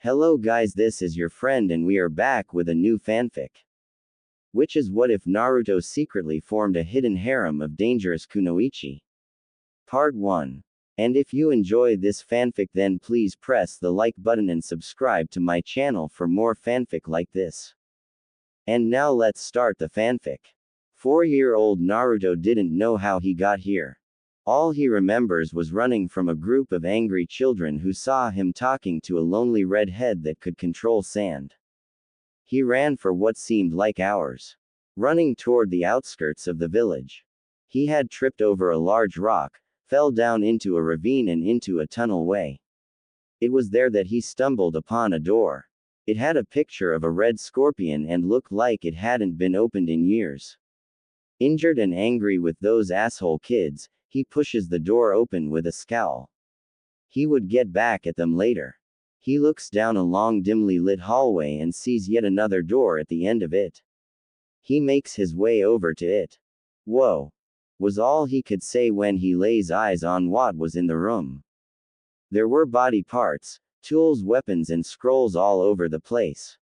Hello guys, this is your friend and we are back with a new fanfic. Which is what if Naruto secretly formed a hidden harem of dangerous Kunoichi? Part 1. And if you enjoy this fanfic then please press the like button and subscribe to my channel for more fanfic like this. And now let's start the fanfic. 4-year-old Naruto didn't know how he got here. All he remembers was running from a group of angry children who saw him talking to a lonely redhead that could control sand. He ran for what seemed like hours, running toward the outskirts of the village. He had tripped over a large rock, fell down into a ravine and into a tunnel way. It was there that he stumbled upon a door. It had a picture of a red scorpion and looked like it hadn't been opened in years. Injured and angry with those asshole kids, he pushes the door open with a scowl. He would get back at them later. He looks down a long dimly lit hallway and sees yet another door at the end of it. He makes his way over to it. Whoa! Was all he could say when he lays eyes on what was in the room. There were body parts, tools, weapons and scrolls all over the place.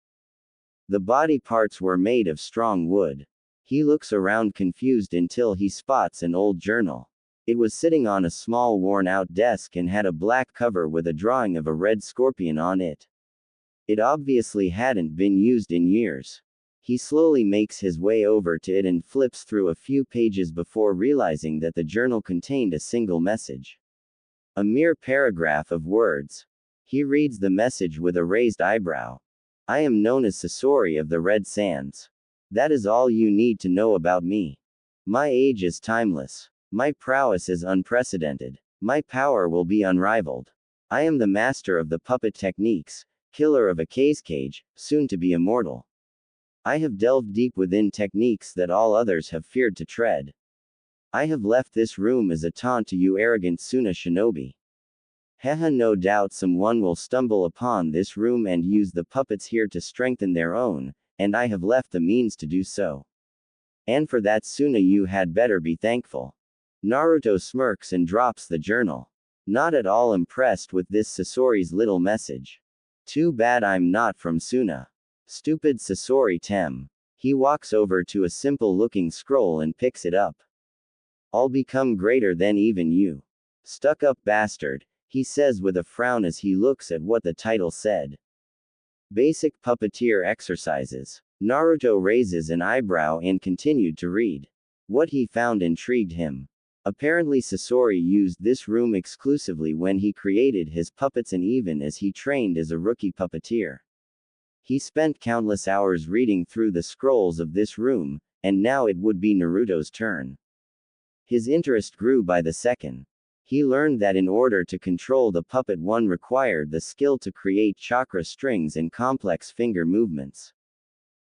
The body parts were made of strong wood. He looks around confused until he spots an old journal. It was sitting on a small worn-out desk and had a black cover with a drawing of a red scorpion on it. It obviously hadn't been used in years. He slowly makes his way over to it and flips through a few pages before realizing that the journal contained a single message. A mere paragraph of words. He reads the message with a raised eyebrow. I am known as Sasori of the Red Sands. That is all you need to know about me. My age is timeless. My prowess is unprecedented. My power will be unrivaled. I am the master of the puppet techniques, killer of a cage, soon to be immortal. I have delved deep within techniques that all others have feared to tread. I have left this room as a taunt to you arrogant Suna shinobi. Haha, no doubt someone will stumble upon this room and use the puppets here to strengthen their own, and I have left the means to do so. And for that Suna you had better be thankful. Naruto smirks and drops the journal. Not at all impressed with this Sasori's little message. Too bad I'm not from Suna. Stupid Sasori Tem. He walks over to a simple-looking scroll and picks it up. I'll become greater than even you. Stuck-up bastard, he says with a frown as he looks at what the title said. Basic puppeteer exercises. Naruto raises an eyebrow and continued to read. What he found intrigued him. Apparently Sasori used this room exclusively when he created his puppets and even as he trained as a rookie puppeteer. He spent countless hours reading through the scrolls of this room, and now it would be Naruto's turn. His interest grew by the second. He learned that in order to control the puppet one required the skill to create chakra strings and complex finger movements.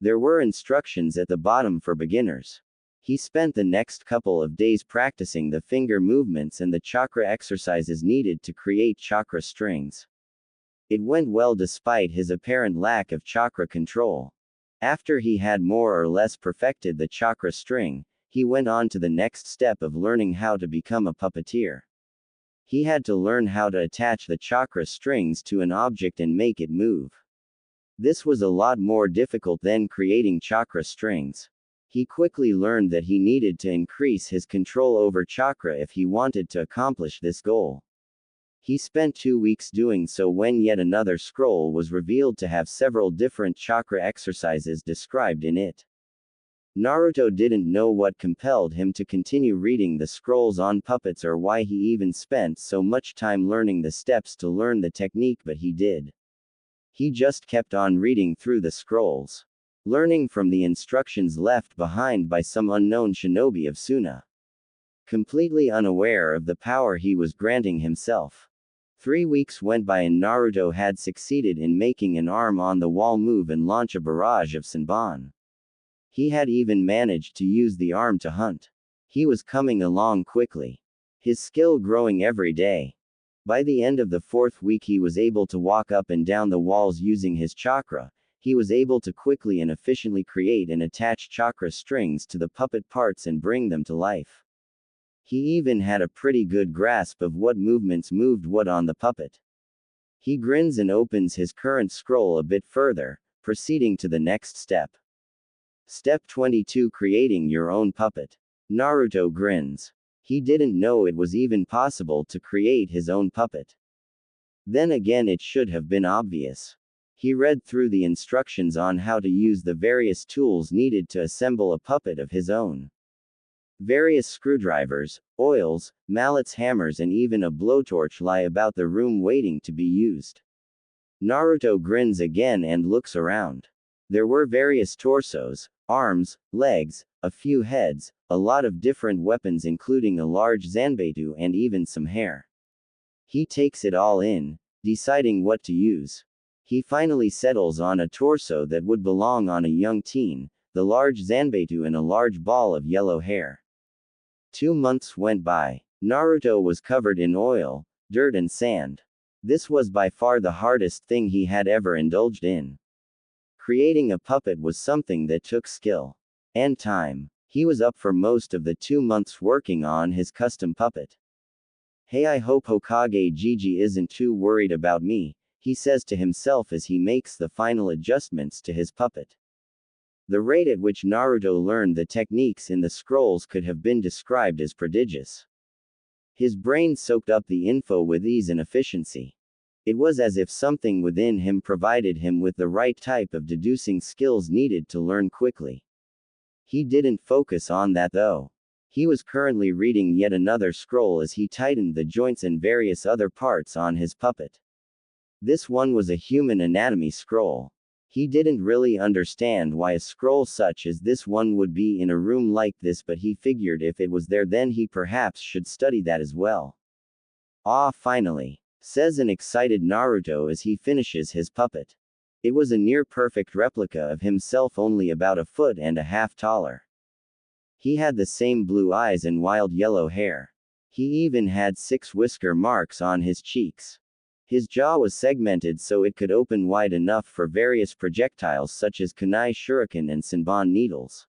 There were instructions at the bottom for beginners. He spent the next couple of days practicing the finger movements and the chakra exercises needed to create chakra strings. It went well despite his apparent lack of chakra control. After he had more or less perfected the chakra string, he went on to the next step of learning how to become a puppeteer. He had to learn how to attach the chakra strings to an object and make it move. This was a lot more difficult than creating chakra strings. He quickly learned that he needed to increase his control over chakra if he wanted to accomplish this goal. He spent 2 weeks doing so when yet another scroll was revealed to have several different chakra exercises described in it. Naruto didn't know what compelled him to continue reading the scrolls on puppets or why he even spent so much time learning the steps to learn the technique, but he did. He just kept on reading through the scrolls, learning from the instructions left behind by some unknown shinobi of Suna. Completely unaware of the power he was granting himself. 3 weeks went by and Naruto had succeeded in making an arm on the wall move and launch a barrage of Senbon. He had even managed to use the arm to hunt. He was coming along quickly. His skill growing every day. By the end of the 4th week he was able to walk up and down the walls using his chakra. He was able to quickly and efficiently create and attach chakra strings to the puppet parts and bring them to life. He even had a pretty good grasp of what movements moved what on the puppet. He grins and opens his current scroll a bit further, proceeding to the next step. Step 22: Creating your own puppet. Naruto grins. He didn't know it was even possible to create his own puppet. Then again, it should have been obvious. He read through the instructions on how to use the various tools needed to assemble a puppet of his own. Various screwdrivers, oils, mallets, hammers, and even a blowtorch lie about the room waiting to be used. Naruto grins again and looks around. There were various torsos, arms, legs, a few heads, a lot of different weapons including a large zanbeitu and even some hair. He takes it all in, deciding what to use. He finally settles on a torso that would belong on a young teen, the large zanbeitu and a large ball of yellow hair. 2 months went by. Naruto was covered in oil, dirt and sand. This was by far the hardest thing he had ever indulged in. Creating a puppet was something that took skill and time. He was up for most of the 2 months working on his custom puppet. Hey, I hope Hokage Gigi isn't too worried about me, he says to himself as he makes the final adjustments to his puppet. The rate at which Naruto learned the techniques in the scrolls could have been described as prodigious. His brain soaked up the info with ease and efficiency. It was as if something within him provided him with the right type of deducing skills needed to learn quickly. He didn't focus on that though. He was currently reading yet another scroll as he tightened the joints and various other parts on his puppet. This one was a human anatomy scroll. He didn't really understand why a scroll such as this one would be in a room like this, but he figured if it was there then he perhaps should study that as well. Ah, finally, says an excited Naruto as he finishes his puppet. It was a near-perfect replica of himself, only about 1.5 feet taller. He had the same blue eyes and wild yellow hair. He even had 6 whisker marks on his cheeks. His jaw was segmented so it could open wide enough for various projectiles such as kunai shuriken and senbon needles.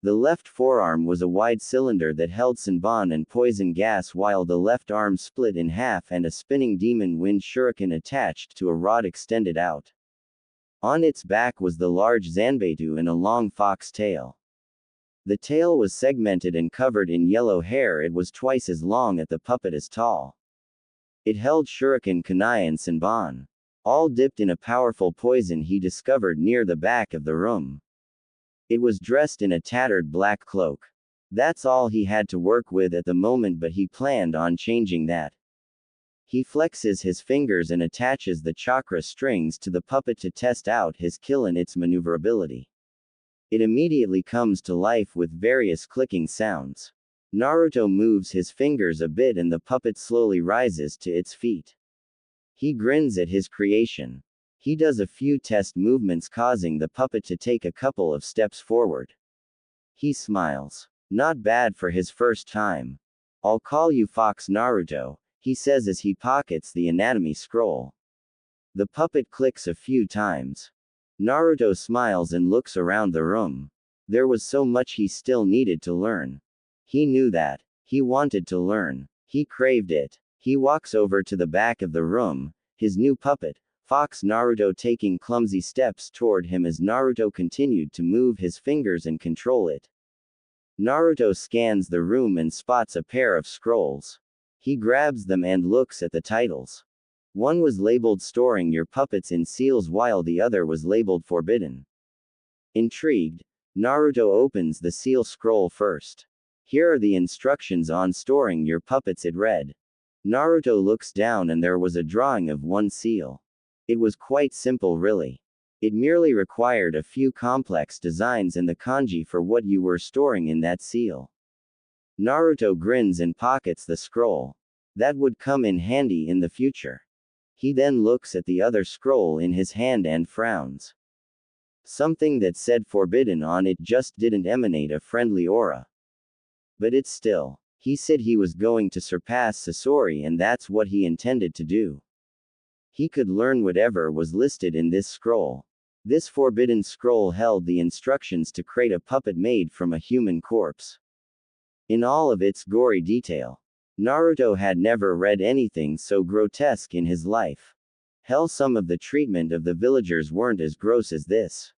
The left forearm was a wide cylinder that held senbon and poison gas, while the left arm split in half and a spinning demon wind shuriken attached to a rod extended out. On its back was the large zanbeitu and a long fox tail. The tail was segmented and covered in yellow hair. It was twice as long as the puppet as tall. It held shuriken, kunai and senbon, all dipped in a powerful poison he discovered near the back of the room. It was dressed in a tattered black cloak. That's all he had to work with at the moment, but he planned on changing that. He flexes his fingers and attaches the chakra strings to the puppet to test out his kill and its maneuverability. It immediately comes to life with various clicking sounds. Naruto moves his fingers a bit and the puppet slowly rises to its feet. He grins at his creation. He does a few test movements, causing the puppet to take a couple of steps forward. He smiles. Not bad for his first time. I'll call you Fox Naruto, he says as he pockets the anatomy scroll. The puppet clicks a few times. Naruto smiles and looks around the room. There was so much he still needed to learn. He knew that. He wanted to learn. He craved it. He walks over to the back of the room, his new puppet, Fox Naruto, taking clumsy steps toward him as Naruto continued to move his fingers and control it. Naruto scans the room and spots a pair of scrolls. He grabs them and looks at the titles. One was labeled Storing Your Puppets in Seals while the other was labeled Forbidden. Intrigued, Naruto opens the seal scroll first. Here are the instructions on storing your puppets, it read. Naruto looks down and there was a drawing of one seal. It was quite simple really. It merely required a few complex designs and the kanji for what you were storing in that seal. Naruto grins and pockets the scroll. That would come in handy in the future. He then looks at the other scroll in his hand and frowns. Something that said forbidden on it just didn't emanate a friendly aura. But it's still. He said he was going to surpass Sasori and that's what he intended to do. He could learn whatever was listed in this scroll. This forbidden scroll held the instructions to create a puppet made from a human corpse. In all of its gory detail. Naruto had never read anything so grotesque in his life. Hell, some of the treatment of the villagers weren't as gross as this.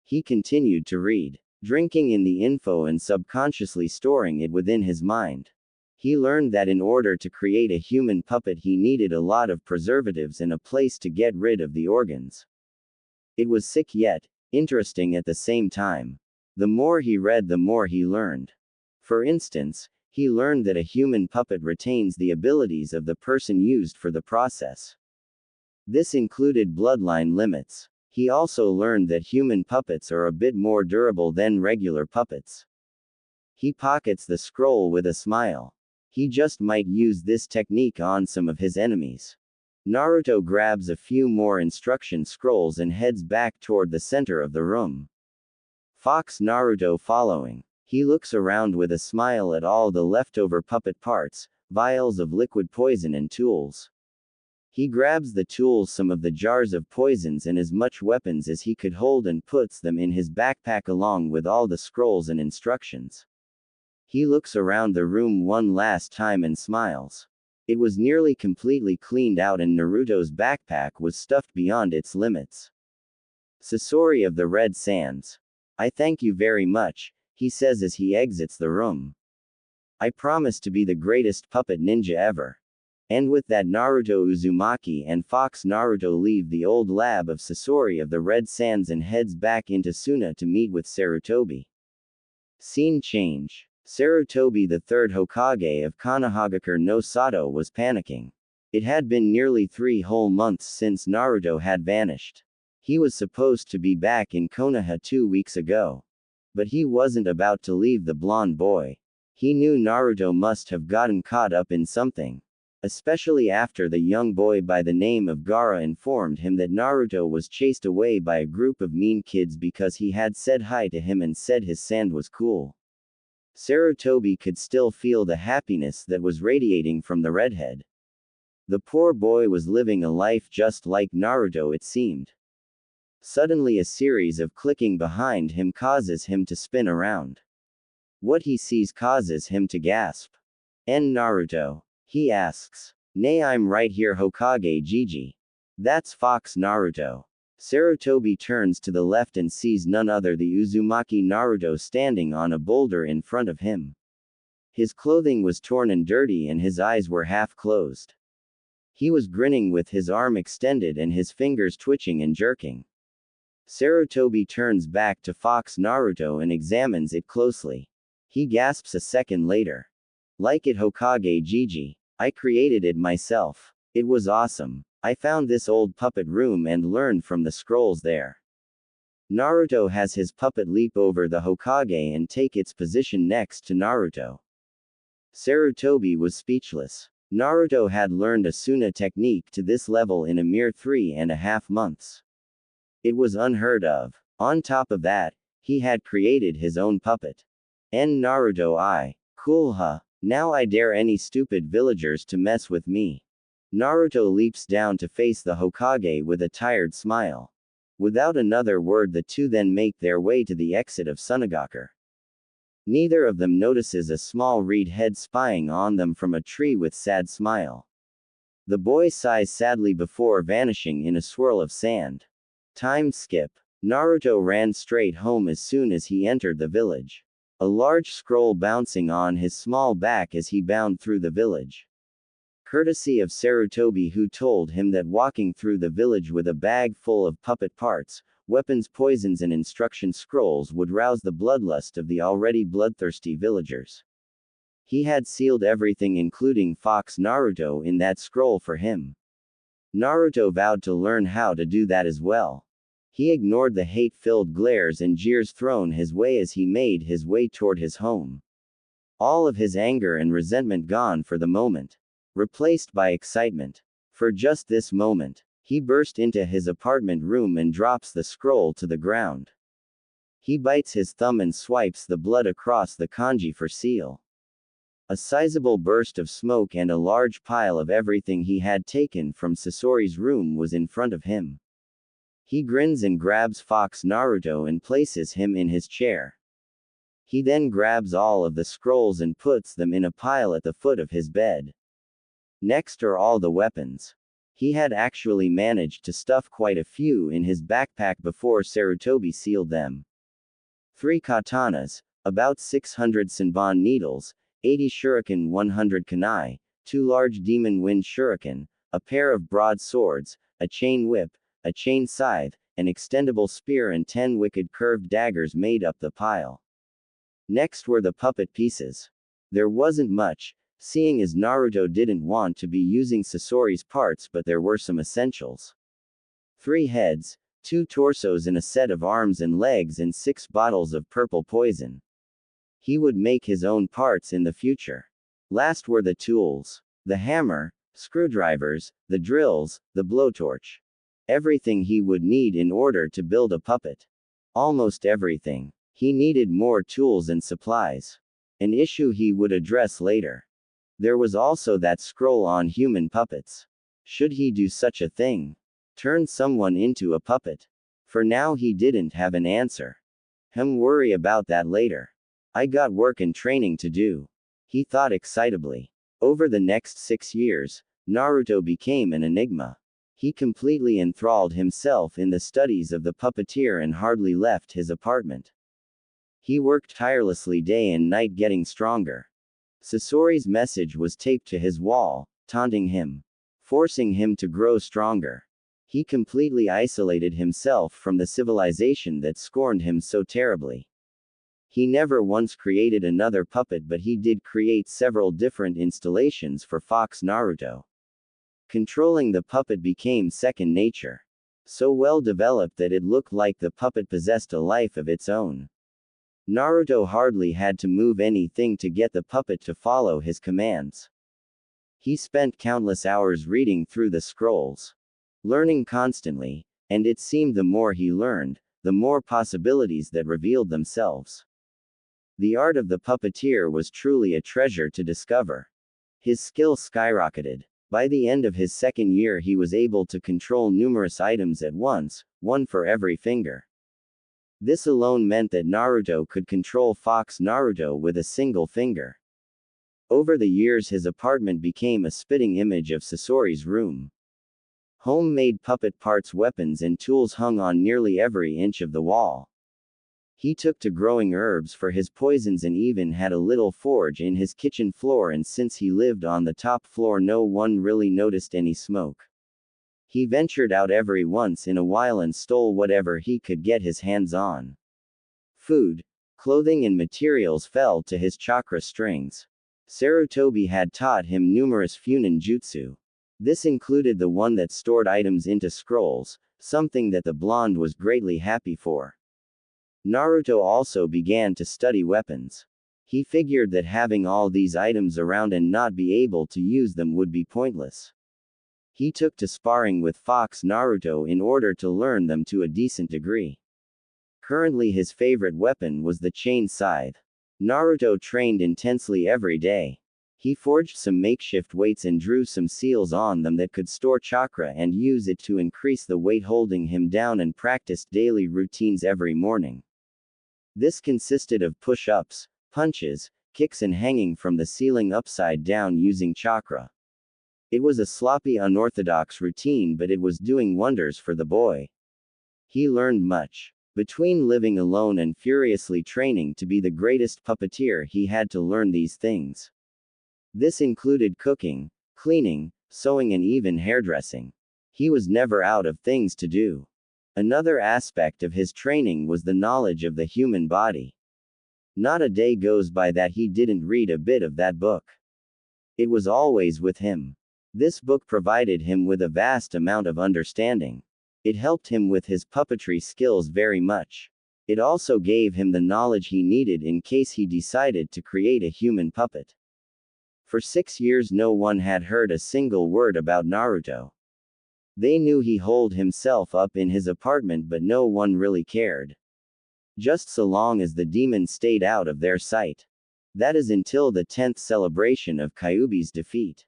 He continued to read, drinking in the info and subconsciously storing it within his mind. He learned that in order to create a human puppet he needed a lot of preservatives and a place to get rid of the organs. It was sick yet interesting at the same time. The more he read, the more he learned. For instance, he learned that a human puppet retains the abilities of the person used for the process. This included bloodline limits. He also learned that human puppets are a bit more durable than regular puppets. He pockets the scroll with a smile. He just might use this technique on some of his enemies. Naruto grabs a few more instruction scrolls and heads back toward the center of the room. Fox Naruto following. He looks around with a smile at all the leftover puppet parts, vials of liquid poison and tools. He grabs the tools, some of the jars of poisons and as much weapons as he could hold and puts them in his backpack along with all the scrolls and instructions. He looks around the room one last time and smiles. It was nearly completely cleaned out and Naruto's backpack was stuffed beyond its limits. Sasori of the Red Sands. I thank you very much, he says as he exits the room. I promise to be the greatest puppet ninja ever. And with that, Naruto Uzumaki and Fox Naruto leave the old lab of Sasori of the Red Sands and heads back into Suna to meet with Sarutobi. Scene change. Sarutobi, the third Hokage of Konohagakure no Sato, was panicking. It had been nearly 3 whole months since Naruto had vanished. He was supposed to be back in Konoha 2 weeks ago. But he wasn't about to leave the blonde boy. He knew Naruto must have gotten caught up in something. Especially after the young boy by the name of Gaara informed him that Naruto was chased away by a group of mean kids because he had said hi to him and said his sand was cool. Sarutobi could still feel the happiness that was radiating from the redhead. The poor boy was living a life just like Naruto, it seemed. Suddenly a series of clicking behind him causes him to spin around. What he sees causes him to gasp. Naruto? He asks. Nay, I'm right here, Hokage Gigi. That's Fox Naruto. Sarutobi turns to the left and sees none other the Uzumaki Naruto standing on a boulder in front of him. His clothing was torn and dirty and his eyes were half closed. He was grinning with his arm extended and his fingers twitching and jerking. Sarutobi turns back to Fox Naruto and examines it closely. He gasps a second later. Like it, Hokage Gigi. I created it myself. It was awesome. I found this old puppet room and learned from the scrolls there. Naruto has his puppet leap over the Hokage and take its position next to Naruto. Sarutobi was speechless. Naruto had learned a Suna technique to this level in a mere 3.5 months. It was unheard of. On top of that, he had created his own puppet. Naruto, cool huh? Now I dare any stupid villagers to mess with me. Naruto leaps down to face the Hokage with a tired smile. Without another word, the two then make their way to the exit of Sunagakure. Neither of them notices a small reed head spying on them from a tree with sad smile. The boy sighs sadly before vanishing in a swirl of sand. Time skip. Naruto ran straight home as soon as he entered the village. A large scroll bouncing on his small back as he bounded through the village. Courtesy of Sarutobi, who told him that walking through the village with a bag full of puppet parts, weapons, poisons and instruction scrolls would rouse the bloodlust of the already bloodthirsty villagers. He had sealed everything including Fox Naruto in that scroll for him. Naruto vowed to learn how to do that as well. He ignored the hate-filled glares and jeers thrown his way as he made his way toward his home. All of his anger and resentment gone for the moment. Replaced by excitement. For just this moment, he burst into his apartment room and drops the scroll to the ground. He bites his thumb and swipes the blood across the kanji for seal. A sizable burst of smoke and a large pile of everything he had taken from Sasori's room was in front of him. He grins and grabs Fox Naruto and places him in his chair. He then grabs all of the scrolls and puts them in a pile at the foot of his bed. Next are all the weapons. He had actually managed to stuff quite a few in his backpack before Sarutobi sealed them. 3 katanas, about 600 senbon needles, 80 shuriken, 100 kunai, 2 large demon wind shuriken, a pair of broad swords, a chain whip, a chain scythe, an extendable spear and 10 wicked curved daggers made up the pile. Next were the puppet pieces. There wasn't much, seeing as Naruto didn't want to be using Sasori's parts, but there were some essentials. 3 heads, 2 torsos and a set of arms and legs and 6 bottles of purple poison. He would make his own parts in the future. Last were the tools. The hammer, screwdrivers, the drills, the blowtorch. Everything he would need in order to build a puppet. Almost everything. He needed more tools and supplies. An issue he would address later. There was also that scroll on human puppets. Should he do such a thing? Turn someone into a puppet? For now he didn't have an answer. Worry about that later. I got work and training to do. He thought excitably. Over the next 6 years, Naruto became an enigma. He completely enthralled himself in the studies of the puppeteer and hardly left his apartment. He worked tirelessly day and night getting stronger. Sasori's message was taped to his wall, taunting him, forcing him to grow stronger. He completely isolated himself from the civilization that scorned him so terribly. He never once created another puppet, but he did create several different installations for Fox Naruto. Controlling the puppet became second nature. So well developed that it looked like the puppet possessed a life of its own. Naruto hardly had to move anything to get the puppet to follow his commands. He spent countless hours reading through the scrolls, learning constantly, and it seemed the more he learned, the more possibilities that revealed themselves. The art of the puppeteer was truly a treasure to discover. His skill skyrocketed. By the end of his second year he was able to control numerous items at once, one for every finger. This alone meant that Naruto could control Fox Naruto with a single finger. Over the years his apartment became a spitting image of Sasori's room. Homemade puppet parts, weapons and tools hung on nearly every inch of the wall. He took to growing herbs for his poisons and even had a little forge in his kitchen floor, and since he lived on the top floor no one really noticed any smoke. He ventured out every once in a while and stole whatever he could get his hands on. Food, clothing and materials fell to his chakra strings. Sarutobi had taught him numerous funin jutsu. This included the one that stored items into scrolls, something that the blonde was greatly happy for. Naruto also began to study weapons. He figured that having all these items around and not be able to use them would be pointless. He took to sparring with Fox Naruto in order to learn them to a decent degree. Currently his favorite weapon was the chain scythe. Naruto trained intensely every day. He forged some makeshift weights and drew some seals on them that could store chakra and use it to increase the weight holding him down, and practiced daily routines every morning. This consisted of push-ups, punches, kicks and hanging from the ceiling upside down using chakra. It was a sloppy, unorthodox routine, but it was doing wonders for the boy. He learned much. Between living alone and furiously training to be the greatest puppeteer, he had to learn these things. This included cooking, cleaning, sewing and even hairdressing. He was never out of things to do. Another aspect of his training was the knowledge of the human body. Not a day goes by that he didn't read a bit of that book. It was always with him. This book provided him with a vast amount of understanding. It helped him with his puppetry skills very much. It also gave him the knowledge he needed in case he decided to create a human puppet. For 6 years no one had heard a single word about Naruto. They knew he holed himself up in his apartment, but no one really cared. Just so long as the demon stayed out of their sight. That is until the 10th celebration of Kyuubi's defeat.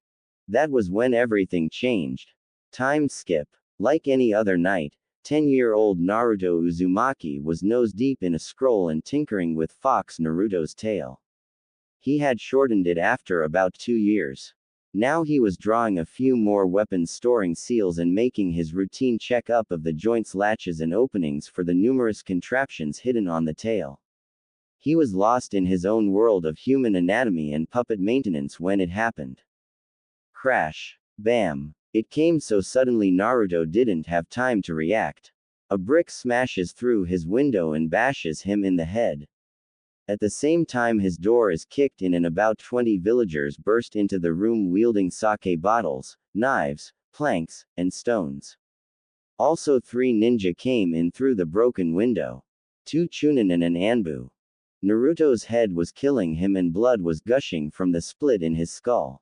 That was when everything changed. Time skip. Like any other night, 10-year-old Naruto Uzumaki was nose-deep in a scroll and tinkering with Fox Naruto's tail. He had shortened it after about 2 years. Now he was drawing a few more weapons, storing seals, and making his routine check-up of the joints, latches, and openings for the numerous contraptions hidden on the tail. He was lost in his own world of human anatomy and puppet maintenance when it happened. Crash. Bam. It came so suddenly Naruto didn't have time to react. A brick smashes through his window and bashes him in the head. At the same time, his door is kicked in and about 20 villagers burst into the room wielding sake bottles, knives, planks, and stones. Also 3 ninja came in through the broken window. 2 chunin and an anbu. Naruto's head was killing him and blood was gushing from the split in his skull.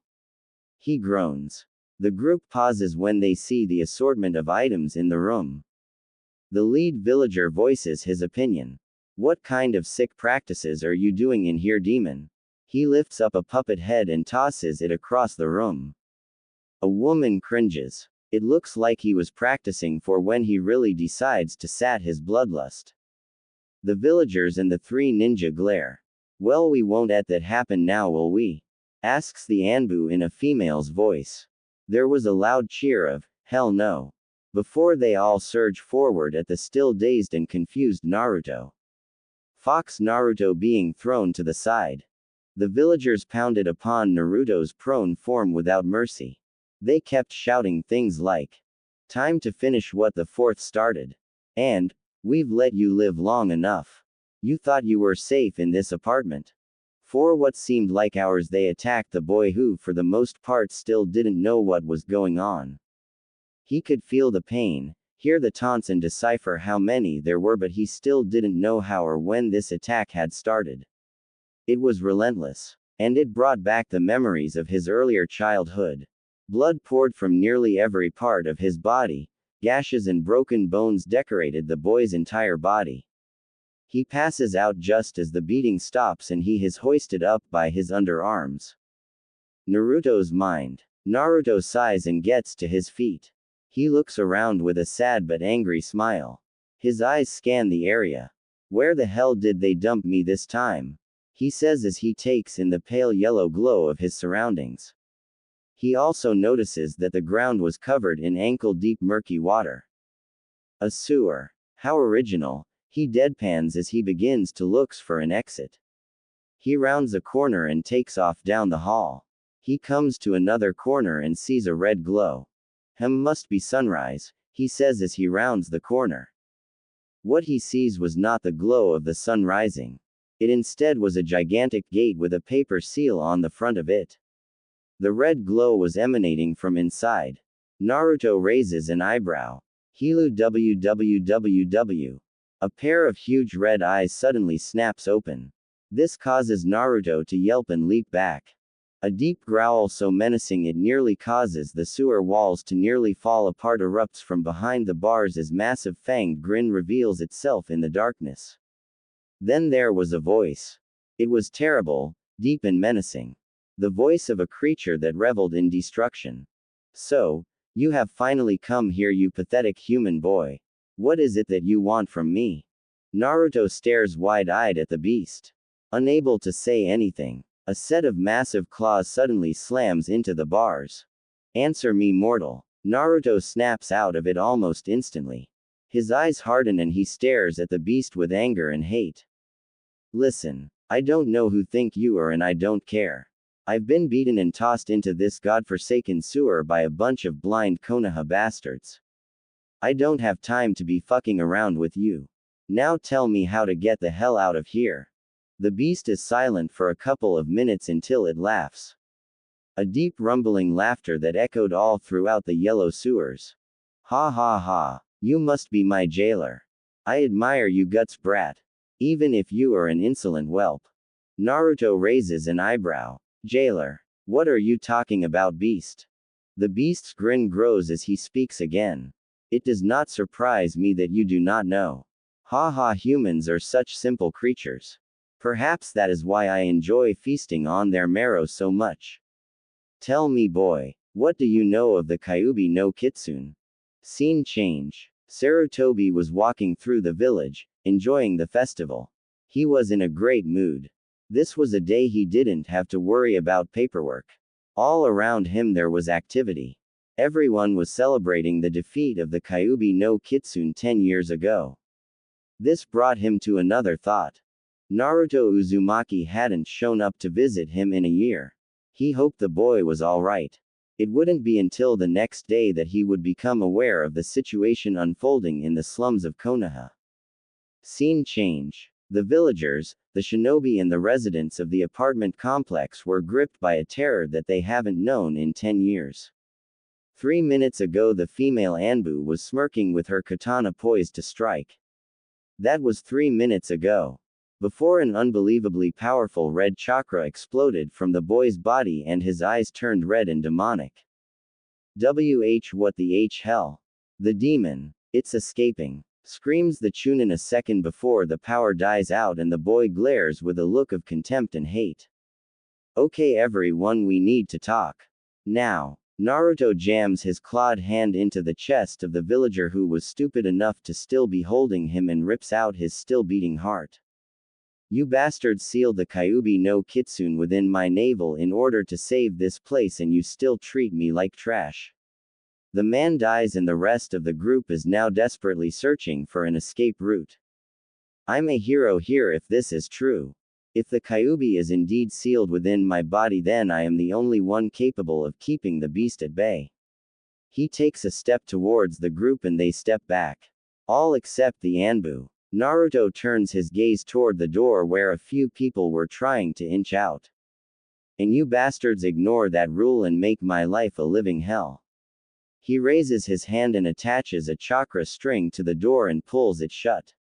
He groans. The group pauses when they see the assortment of items in the room. The lead villager voices his opinion. What kind of sick practices are you doing in here, demon? He lifts up a puppet head and tosses it across the room. A woman cringes. It looks like he was practicing for when he really decides to sat his bloodlust. The villagers and the 3 ninja glare. Well, we won't let that happen now, will we? Asks the anbu in a female's voice. There was a loud cheer of, hell no. Before they all surge forward at the still dazed and confused Naruto. Fox Naruto being thrown to the side. The villagers pounded upon Naruto's prone form without mercy. They kept shouting things like, time to finish what the 4th started. And, we've let you live long enough. You thought you were safe in this apartment. For what seemed like hours they attacked the boy who for the most part still didn't know what was going on. He could feel the pain, hear the taunts and decipher how many there were, but he still didn't know how or when this attack had started. It was relentless. And it brought back the memories of his earlier childhood. Blood poured from nearly every part of his body. Gashes and broken bones decorated the boy's entire body. He passes out just as the beating stops and he is hoisted up by his underarms. Naruto's mind. Naruto sighs and gets to his feet. He looks around with a sad but angry smile. His eyes scan the area. Where the hell did they dump me this time? He says as he takes in the pale yellow glow of his surroundings. He also notices that the ground was covered in ankle-deep murky water. A sewer. How original. He deadpans as he begins to look for an exit. He rounds a corner and takes off down the hall. He comes to another corner and sees a red glow. Must be sunrise, he says as he rounds the corner. What he sees was not the glow of the sun rising. It instead was a gigantic gate with a paper seal on the front of it. The red glow was emanating from inside. Naruto raises an eyebrow. Hilu www. A pair of huge red eyes suddenly snaps open. This causes Naruto to yelp and leap back. A deep growl so menacing it nearly causes the sewer walls to nearly fall apart erupts from behind the bars as massive fanged grin reveals itself in the darkness. Then there was a voice. It was terrible, deep and menacing. The voice of a creature that reveled in destruction. So, you have finally come here, you pathetic human boy. What is it that you want from me? Naruto stares wide-eyed at the beast. Unable to say anything. A set of massive claws suddenly slams into the bars. Answer me, mortal. Naruto snaps out of it almost instantly. His eyes harden and he stares at the beast with anger and hate. Listen. I don't know who think you are and I don't care. I've been beaten and tossed into this godforsaken sewer by a bunch of blind Konoha bastards. I don't have time to be fucking around with you. Now tell me how to get the hell out of here. The beast is silent for a couple of minutes until it laughs. A deep rumbling laughter that echoed all throughout the yellow sewers. Ha ha ha. You must be my jailer. I admire you guts, brat. Even if you are an insolent whelp. Naruto raises an eyebrow. Jailer. What are you talking about, beast? The beast's grin grows as he speaks again. It does not surprise me that you do not know. Ha ha, humans are such simple creatures. Perhaps that is why I enjoy feasting on their marrow so much. Tell me, boy, what do you know of the Kyuubi no Kitsune? Scene change. Sarutobi was walking through the village, enjoying the festival. He was in a great mood. This was a day he didn't have to worry about paperwork. All around him there was activity. Everyone was celebrating the defeat of the Kyuubi no Kitsune 10 years ago. This brought him to another thought. Naruto Uzumaki hadn't shown up to visit him in a year. He hoped the boy was alright. It wouldn't be until the next day that he would become aware of the situation unfolding in the slums of Konoha. Scene change. The villagers, the shinobi and the residents of the apartment complex were gripped by a terror that they haven't known in 10 years. 3 minutes ago the female Anbu was smirking with her katana poised to strike. That was 3 minutes ago. Before an unbelievably powerful red chakra exploded from the boy's body and his eyes turned red and demonic. What the hell? The demon. It's escaping. Screams the Chunin a second before the power dies out and the boy glares with a look of contempt and hate. Okay everyone, we need to talk. Now. Naruto jams his clawed hand into the chest of the villager who was stupid enough to still be holding him and rips out his still beating heart. You bastards sealed the Kyuubi no Kitsune within my navel in order to save this place and you still treat me like trash. The man dies and the rest of the group is now desperately searching for an escape route. I'm a hero here if this is true. If the Kyuubi is indeed sealed within my body, then I am the only one capable of keeping the beast at bay. He takes a step towards the group and they step back. All except the Anbu. Naruto turns his gaze toward the door where a few people were trying to inch out. And you bastards ignore that rule and make my life a living hell. He raises his hand and attaches a chakra string to the door and pulls it shut,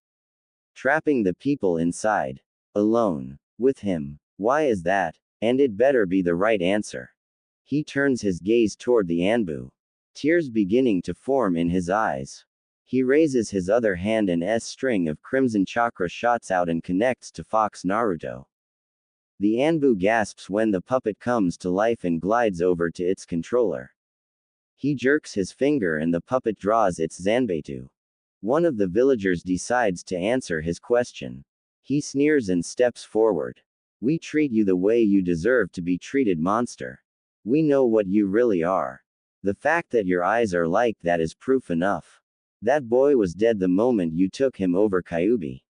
trapping the people inside. Alone. With him. Why is that? And it better be the right answer. He turns his gaze toward the Anbu. Tears beginning to form in his eyes. He raises his other hand and string of crimson chakra shots out and connects to Fox Naruto. The Anbu gasps when the puppet comes to life and glides over to its controller. He jerks his finger and the puppet draws its Zanbeitu. One of the villagers decides to answer his question. He sneers and steps forward. We treat you the way you deserve to be treated, monster. We know what you really are. The fact that your eyes are like that is proof enough. That boy was dead the moment you took him over Kyuubi.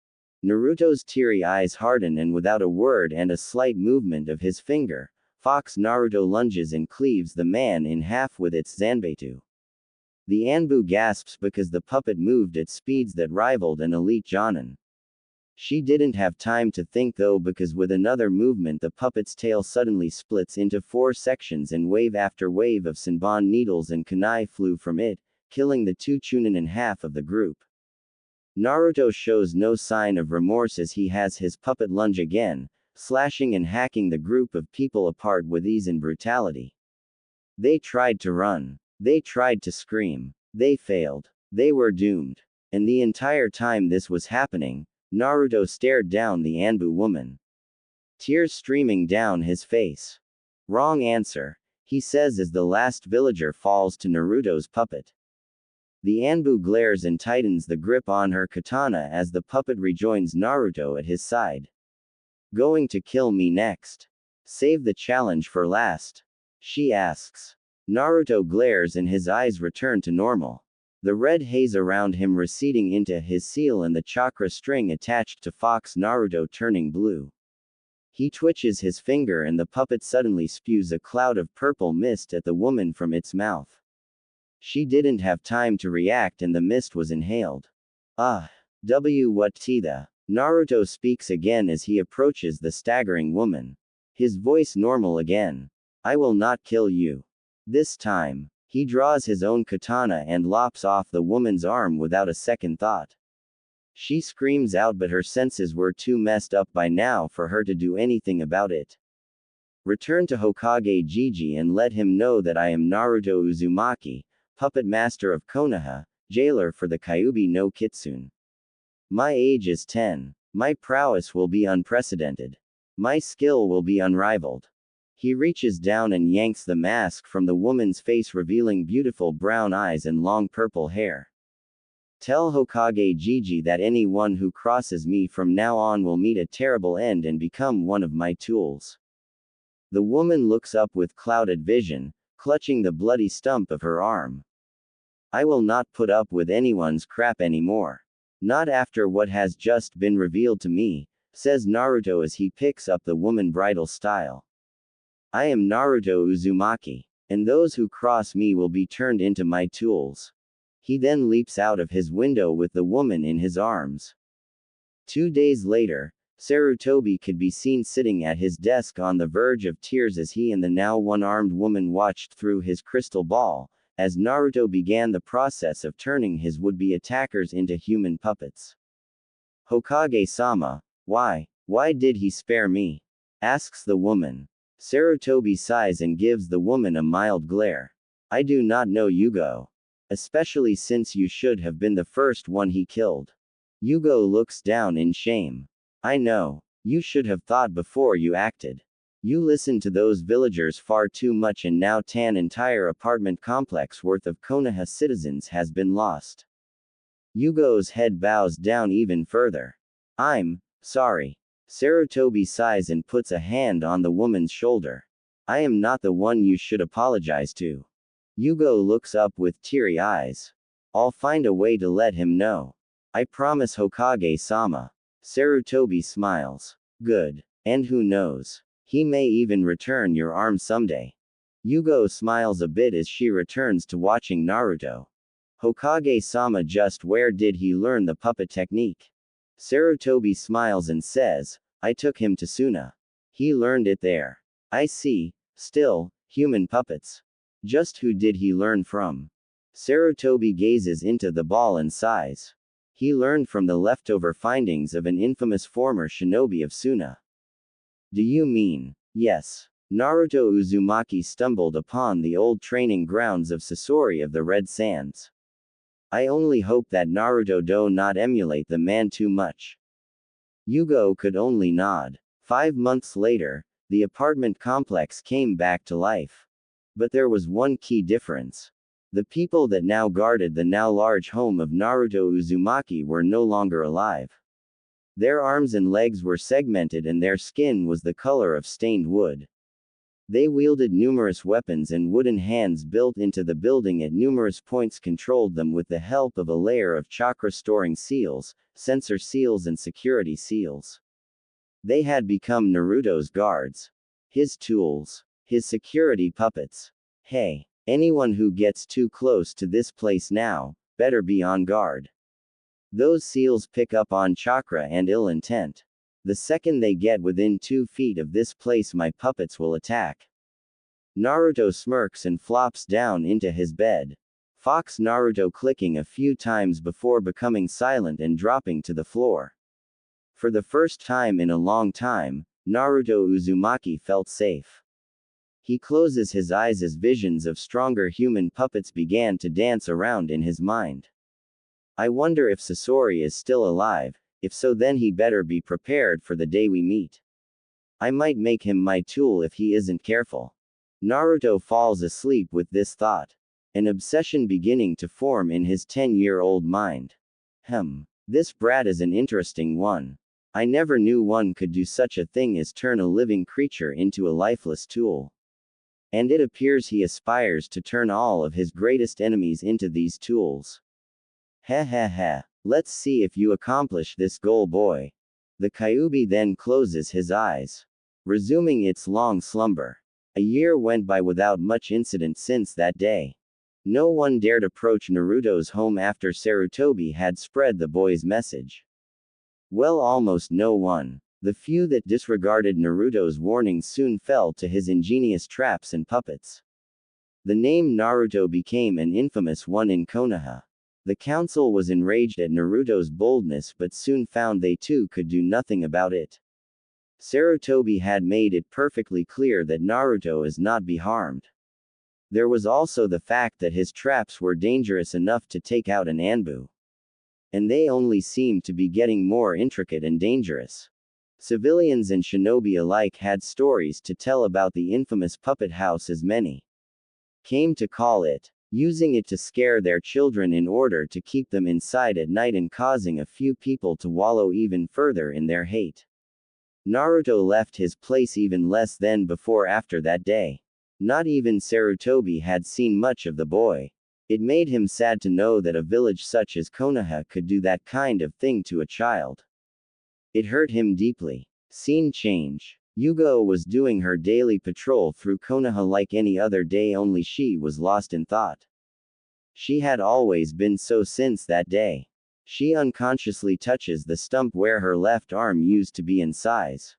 Naruto's teary eyes harden and without a word and a slight movement of his finger, Fox Naruto lunges and cleaves the man in half with its Zanbeitu. The Anbu gasps because the puppet moved at speeds that rivaled an elite Jonin. She didn't have time to think though, because with another movement the puppet's tail suddenly splits into 4 sections and wave after wave of Senbon needles and kunai flew from it, killing the 2 Chunin and half of the group. Naruto shows no sign of remorse as he has his puppet lunge again, slashing and hacking the group of people apart with ease and brutality. They tried to run. They tried to scream. They failed. They were doomed. And the entire time this was happening, Naruto stared down the Anbu woman. Tears streaming down his face. Wrong answer, he says as the last villager falls to Naruto's puppet. The Anbu glares and tightens the grip on her katana as the puppet rejoins Naruto at his side. Going to kill me next? Save the challenge for last? She asks. Naruto glares and his eyes return to normal. The red haze around him receding into his seal and the chakra string attached to Fox Naruto turning blue. He twitches his finger and the puppet suddenly spews a cloud of purple mist at the woman from its mouth. She didn't have time to react and the mist was inhaled. What the? Naruto speaks again as he approaches the staggering woman. His voice normal again. I will not kill you. This time. He draws his own katana and lops off the woman's arm without a second thought. She screams out, but her senses were too messed up by now for her to do anything about it. Return to Hokage Gigi and let him know that I am Naruto Uzumaki, puppet master of Konoha, jailer for the Kyuubi no Kitsune. My age is 10. My prowess will be unprecedented. My skill will be unrivaled. He reaches down and yanks the mask from the woman's face, revealing beautiful brown eyes and long purple hair. Tell Hokage Gigi that anyone who crosses me from now on will meet a terrible end and become one of my tools. The woman looks up with clouded vision, clutching the bloody stump of her arm. I will not put up with anyone's crap anymore. Not after what has just been revealed to me, says Naruto as he picks up the woman bridal style. I am Naruto Uzumaki, and those who cross me will be turned into my tools. He then leaps out of his window with the woman in his arms. 2 days later, Sarutobi could be seen sitting at his desk on the verge of tears as he and the now one-armed woman watched through his crystal ball, as Naruto began the process of turning his would-be attackers into human puppets. Hokage-sama, why did he spare me? Asks the woman. Sarutobi sighs and gives the woman a mild glare. I do not know Yugo. Especially since you should have been the first one he killed. Yugo looks down in shame. I know. You should have thought before you acted. You listened to those villagers far too much and now an entire apartment complex worth of Konoha citizens has been lost. Yugo's head bows down even further. I'm sorry. Sarutobi sighs and puts a hand on the woman's shoulder. I am not the one you should apologize to. Yugo looks up with teary eyes. I'll find a way to let him know. I promise Hokage-sama. Sarutobi smiles. Good. And who knows? He may even return your arm someday. Yugo smiles a bit as she returns to watching Naruto. Hokage-sama, just where did he learn the puppet technique? Sarutobi smiles and says, I took him to Suna. He learned it there. I see. Still, human puppets. Just who did he learn from? Sarutobi gazes into the ball and sighs. He learned from the leftover findings of an infamous former shinobi of Suna. Do you mean? Yes. Naruto Uzumaki stumbled upon the old training grounds of Sasori of the Red Sands. I only hope that Naruto do not emulate the man too much. Yugo could only nod. 5 months later, the apartment complex came back to life. But there was one key difference. The people that now guarded the now large home of Naruto Uzumaki were no longer alive. Their arms and legs were segmented and their skin was the color of stained wood. They wielded numerous weapons and wooden hands built into the building at numerous points controlled them with the help of a layer of chakra-storing seals, sensor seals and security seals. They had become Naruto's guards. His tools. His security puppets. Hey, anyone who gets too close to this place now, better be on guard. Those seals pick up on chakra and ill intent. The second they get within 2 feet of this place, my puppets will attack. Naruto smirks and flops down into his bed. Fox Naruto clicking a few times before becoming silent and dropping to the floor. For the first time in a long time, Naruto Uzumaki felt safe. He closes his eyes as visions of stronger human puppets began to dance around in his mind. I wonder if Sasori is still alive. If so, then he better be prepared for the day we meet. I might make him my tool if he isn't careful. Naruto falls asleep with this thought. An obsession beginning to form in his 10-year-old mind. This brat is an interesting one. I never knew one could do such a thing as turn a living creature into a lifeless tool. And it appears he aspires to turn all of his greatest enemies into these tools. Heh. Let's see if you accomplish this goal, boy. The Kyuubi then closes his eyes, resuming its long slumber. A year went by without much incident since that day. No one dared approach Naruto's home after Sarutobi had spread the boy's message. Well, almost no one. The few that disregarded Naruto's warnings soon fell to his ingenious traps and puppets. The name Naruto became an infamous one in Konoha. The council was enraged at Naruto's boldness but soon found they too could do nothing about it. Sarutobi had made it perfectly clear that Naruto is not be harmed. There was also the fact that his traps were dangerous enough to take out an Anbu. And they only seemed to be getting more intricate and dangerous. Civilians and shinobi alike had stories to tell about the infamous puppet house, as many came to call it, using it to scare their children in order to keep them inside at night and causing a few people to wallow even further in their hate. Naruto left his place even less than before after that day. Not even Sarutobi had seen much of the boy. It made him sad to know that a village such as Konoha could do that kind of thing to a child. It hurt him deeply. Scene change. Yugo was doing her daily patrol through Konoha like any other day, only she was lost in thought. She had always been so since that day. She unconsciously touches the stump where her left arm used to be in size.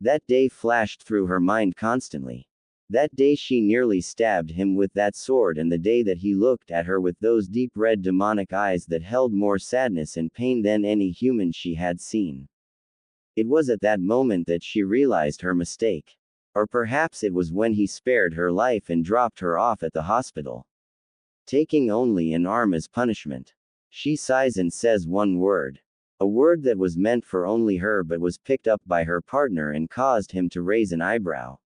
That day flashed through her mind constantly. That day she nearly stabbed him with that sword, and the day that he looked at her with those deep red demonic eyes that held more sadness and pain than any human she had seen. It was at that moment that she realized her mistake. Or perhaps it was when he spared her life and dropped her off at the hospital, taking only an arm as punishment. She sighs and says one word. A word that was meant for only her but was picked up by her partner and caused him to raise an eyebrow.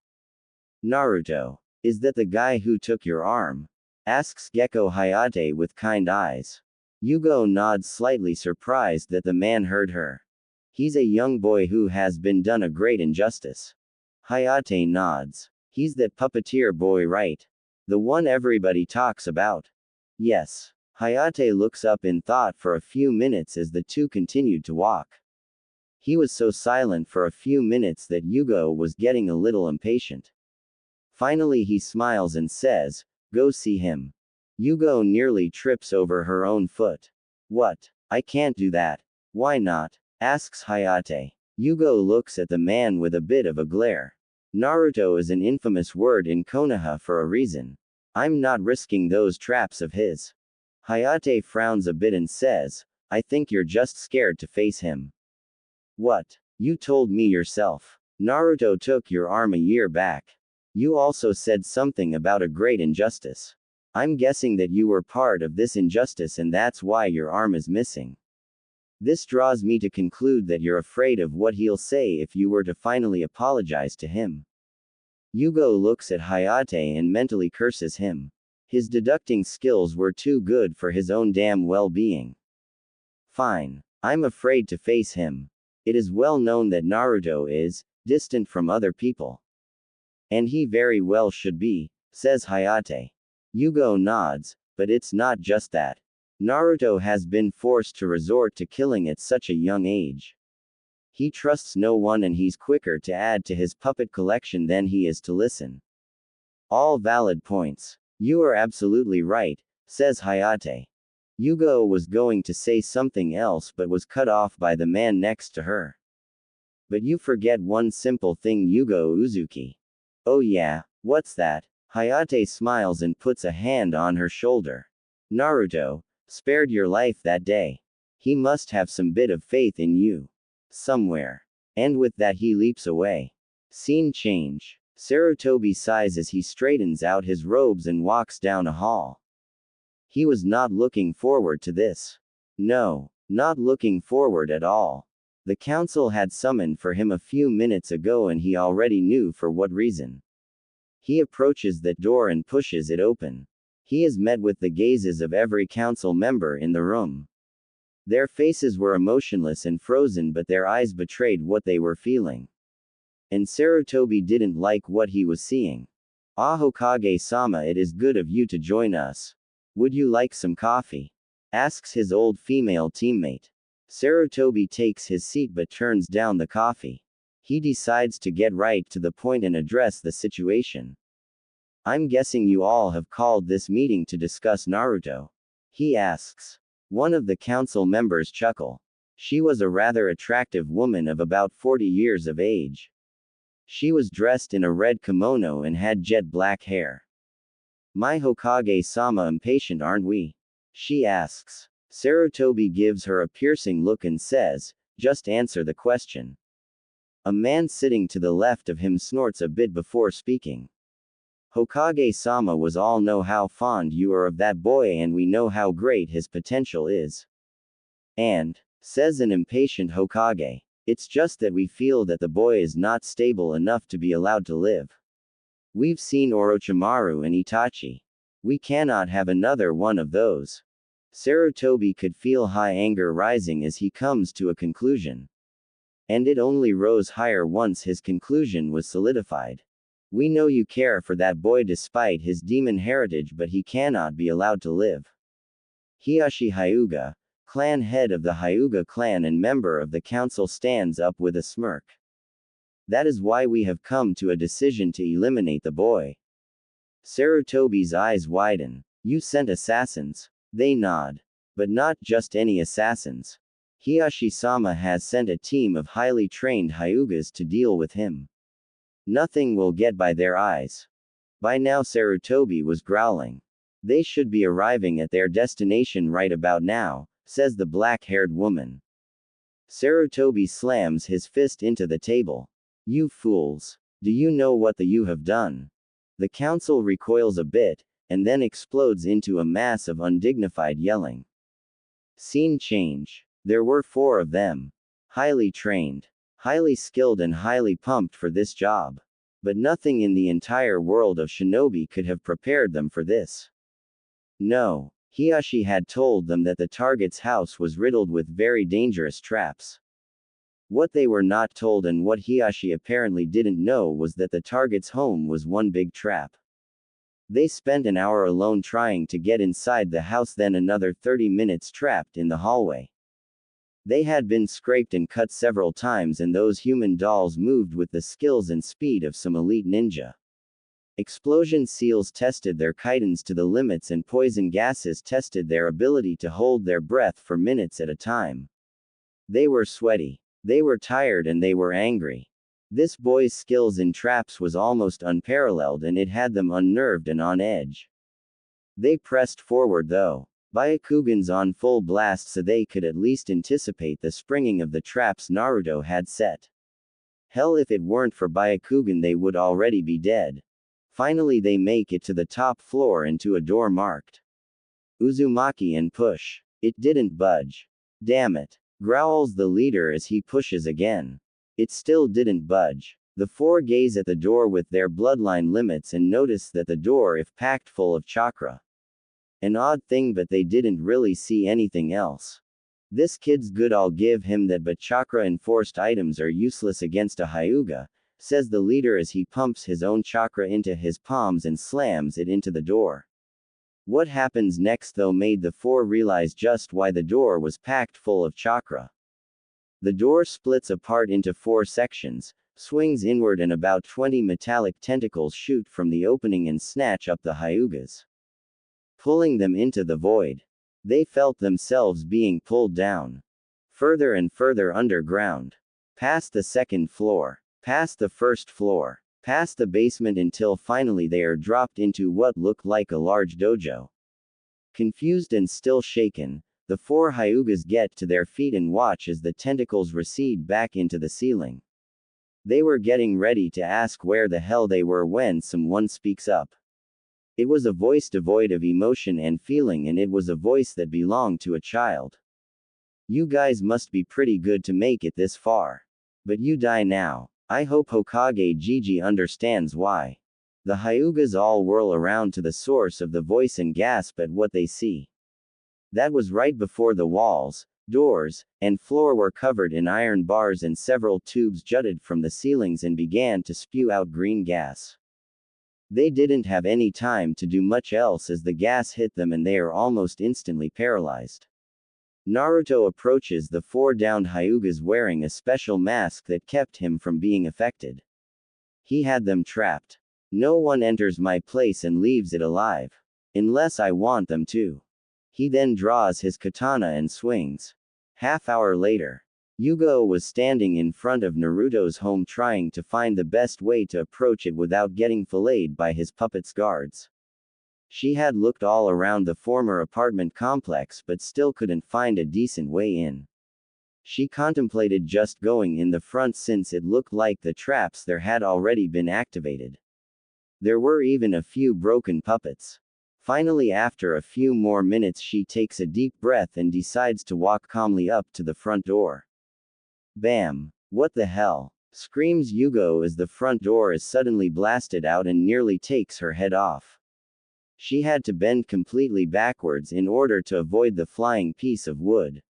Naruto. Is that the guy who took your arm? Asks Gecko Hayate with kind eyes. Yugo nods, slightly surprised that the man heard her. He's a young boy who has been done a great injustice. Hayate nods. He's that puppeteer boy, right? The one everybody talks about. Yes. Hayate looks up in thought for a few minutes as the two continued to walk. He was so silent for a few minutes that Yugo was getting a little impatient. Finally he smiles and says, "Go see him." Yugo nearly trips over her own foot. "What? I can't do that." "Why not?" asks Hayate. Yugo looks at the man with a bit of a glare. Naruto is an infamous word in Konoha for a reason. I'm not risking those traps of his. Hayate frowns a bit and says, "I think you're just scared to face him." "What? You told me yourself. Naruto took your arm a year back. You also said something about a great injustice. I'm guessing that you were part of this injustice and that's why your arm is missing. This draws me to conclude that you're afraid of what he'll say if you were to finally apologize to him." Yugo looks at Hayate and mentally curses him. His deducting skills were too good for his own damn well-being. "Fine. I'm afraid to face him. It is well known that Naruto is distant from other people. And he very well should be," says Hayate. Yugo nods, "But it's not just that. Naruto has been forced to resort to killing at such a young age. He trusts no one and he's quicker to add to his puppet collection than he is to listen." All valid points. You are absolutely right, says Hayate. Yugo was going to say something else but was cut off by the man next to her. "But you forget one simple thing, Yugo Uzuki." "Oh yeah, what's that?" Hayate smiles and puts a hand on her shoulder. "Naruto spared your life that day. He must have some bit of faith in you. Somewhere." And with that he leaps away. Scene change. Sarutobi sighs as he straightens out his robes and walks down a hall. He was not looking forward to this. No, not looking forward at all. The council had summoned for him a few minutes ago and he already knew for what reason. He approaches that door and pushes it open. He is met with the gazes of every council member in the room. Their faces were emotionless and frozen, but their eyes betrayed what they were feeling. And Sarutobi didn't like what he was seeing. "Ah, Hokage-sama, it is good of you to join us. Would you like some coffee?" asks his old female teammate. Sarutobi takes his seat but turns down the coffee. He decides to get right to the point and address the situation. "I'm guessing you all have called this meeting to discuss Naruto?" he asks. One of the council members chuckle. She was a rather attractive woman of about 40 years of age. She was dressed in a red kimono and had jet black hair. "My Hokage-sama, impatient aren't we?" she asks. Sarutobi gives her a piercing look and says, "Just answer the question." A man sitting to the left of him snorts a bit before speaking. "Hokage-sama, was all know how fond you are of that boy and we know how great his potential is. And," says an impatient Hokage, "it's just that we feel that the boy is not stable enough to be allowed to live. We've seen Orochimaru and Itachi. We cannot have another one of those." Sarutobi could feel high anger rising as he comes to a conclusion. And it only rose higher once his conclusion was solidified. We know you care for that boy despite his demon heritage, but he cannot be allowed to live. Hiyashi Hyuga, clan head of the Hyuga clan and member of the council, stands up with a smirk. That is why we have come to a decision to eliminate the boy. Sarutobi's eyes widen. You sent assassins? They nod. But not just any assassins. Hiyashi-sama has sent a team of highly trained Hyugas to deal with him. Nothing will get by their eyes. By now Sarutobi was growling. They should be arriving at their destination right about now, says the black-haired woman. Sarutobi slams his fist into the table. You fools. Do you know what you have done? The council recoils a bit, and then explodes into a mass of undignified yelling. Scene change. There were 4 of them. Highly trained, highly skilled and highly pumped for this job. But nothing in the entire world of shinobi could have prepared them for this. No, Hiyashi had told them that the target's house was riddled with very dangerous traps. What they were not told and what Hiyashi apparently didn't know was that the target's home was one big trap. They spent an hour alone trying to get inside the house, then another 30 minutes trapped in the hallway. They had been scraped and cut several times, and those human dolls moved with the skills and speed of some elite ninja. Explosion seals tested their chitons to the limits, and poison gases tested their ability to hold their breath for minutes at a time. They were sweaty. They were tired and they were angry. This boy's skills in traps was almost unparalleled, and it had them unnerved and on edge. They pressed forward though. Byakugans on full blast so they could at least anticipate the springing of the traps Naruto had set. Hell, if it weren't for Byakugan they would already be dead. Finally they make it to the top floor and to a door marked Uzumaki and push. It didn't budge. Damn it, growls the leader as he pushes again. It still didn't budge. The 4 gaze at the door with their bloodline limits and notice that the door is packed full of chakra. An odd thing, but they didn't really see anything else. This kid's good, I'll give him that, but chakra enforced items are useless against a Hyuga, says the leader as he pumps his own chakra into his palms and slams it into the door. What happens next though made the 4 realize just why the door was packed full of chakra. The door splits apart into 4 sections, swings inward, and about 20 metallic tentacles shoot from the opening and snatch up the Hyugas, pulling them into the void. They felt themselves being pulled down. Further and further underground. Past the 2nd floor. Past the 1st floor. Past the basement until finally they are dropped into what looked like a large dojo. Confused and still shaken, the 4 Hyugas get to their feet and watch as the tentacles recede back into the ceiling. They were getting ready to ask where the hell they were when someone speaks up. It was a voice devoid of emotion and feeling, and it was a voice that belonged to a child. You guys must be pretty good to make it this far. But you die now. I hope Hokage Gigi understands why. The Hyugas all whirl around to the source of the voice and gasp at what they see. That was right before the walls, doors, and floor were covered in iron bars, and several tubes jutted from the ceilings and began to spew out green gas. They didn't have any time to do much else as the gas hit them and they are almost instantly paralyzed. Naruto approaches the 4 downed Hyugas wearing a special mask that kept him from being affected. He had them trapped. No one enters my place and leaves it alive. Unless I want them to. He then draws his katana and swings. Half-hour later. Yugo was standing in front of Naruto's home trying to find the best way to approach it without getting filleted by his puppet's guards. She had looked all around the former apartment complex but still couldn't find a decent way in. She contemplated just going in the front since it looked like the traps there had already been activated. There were even a few broken puppets. Finally, after a few more minutes, she takes a deep breath and decides to walk calmly up to the front door. Bam! What the hell? Screams Yugo as the front door is suddenly blasted out and nearly takes her head off. She had to bend completely backwards in order to avoid the flying piece of wood.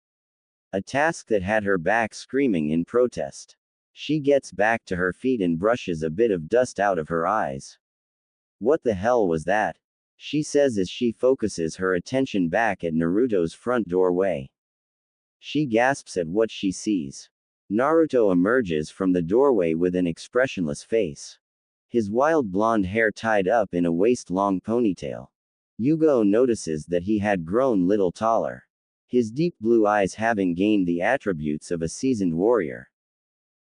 A task that had her back screaming in protest. She gets back to her feet and brushes a bit of dust out of her eyes. What the hell was that? She says as she focuses her attention back at Naruto's front doorway. She gasps at what she sees. Naruto emerges from the doorway with an expressionless face. His wild blonde hair tied up in a waist-long ponytail. Yugo notices that he had grown little taller. His deep blue eyes having gained the attributes of a seasoned warrior.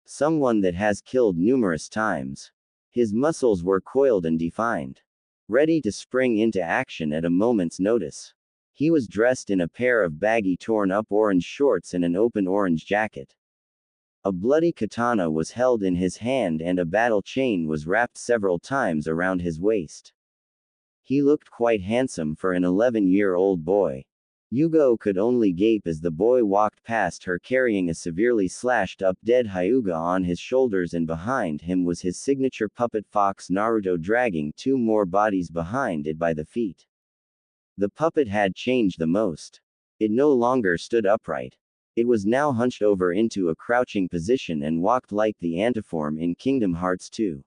Someone that has killed numerous times. His muscles were coiled and defined. Ready to spring into action at a moment's notice. He was dressed in a pair of baggy torn-up orange shorts and an open orange jacket. A bloody katana was held in his hand and a battle chain was wrapped several times around his waist. He looked quite handsome for an 11-year-old boy. Yugo could only gape as the boy walked past her carrying a severely slashed-up dead Hyuga on his shoulders, and behind him was his signature puppet fox Naruto dragging two more bodies behind it by the feet. The puppet had changed the most. It no longer stood upright. It was now hunched over into a crouching position and walked like the Antiform in Kingdom Hearts 2.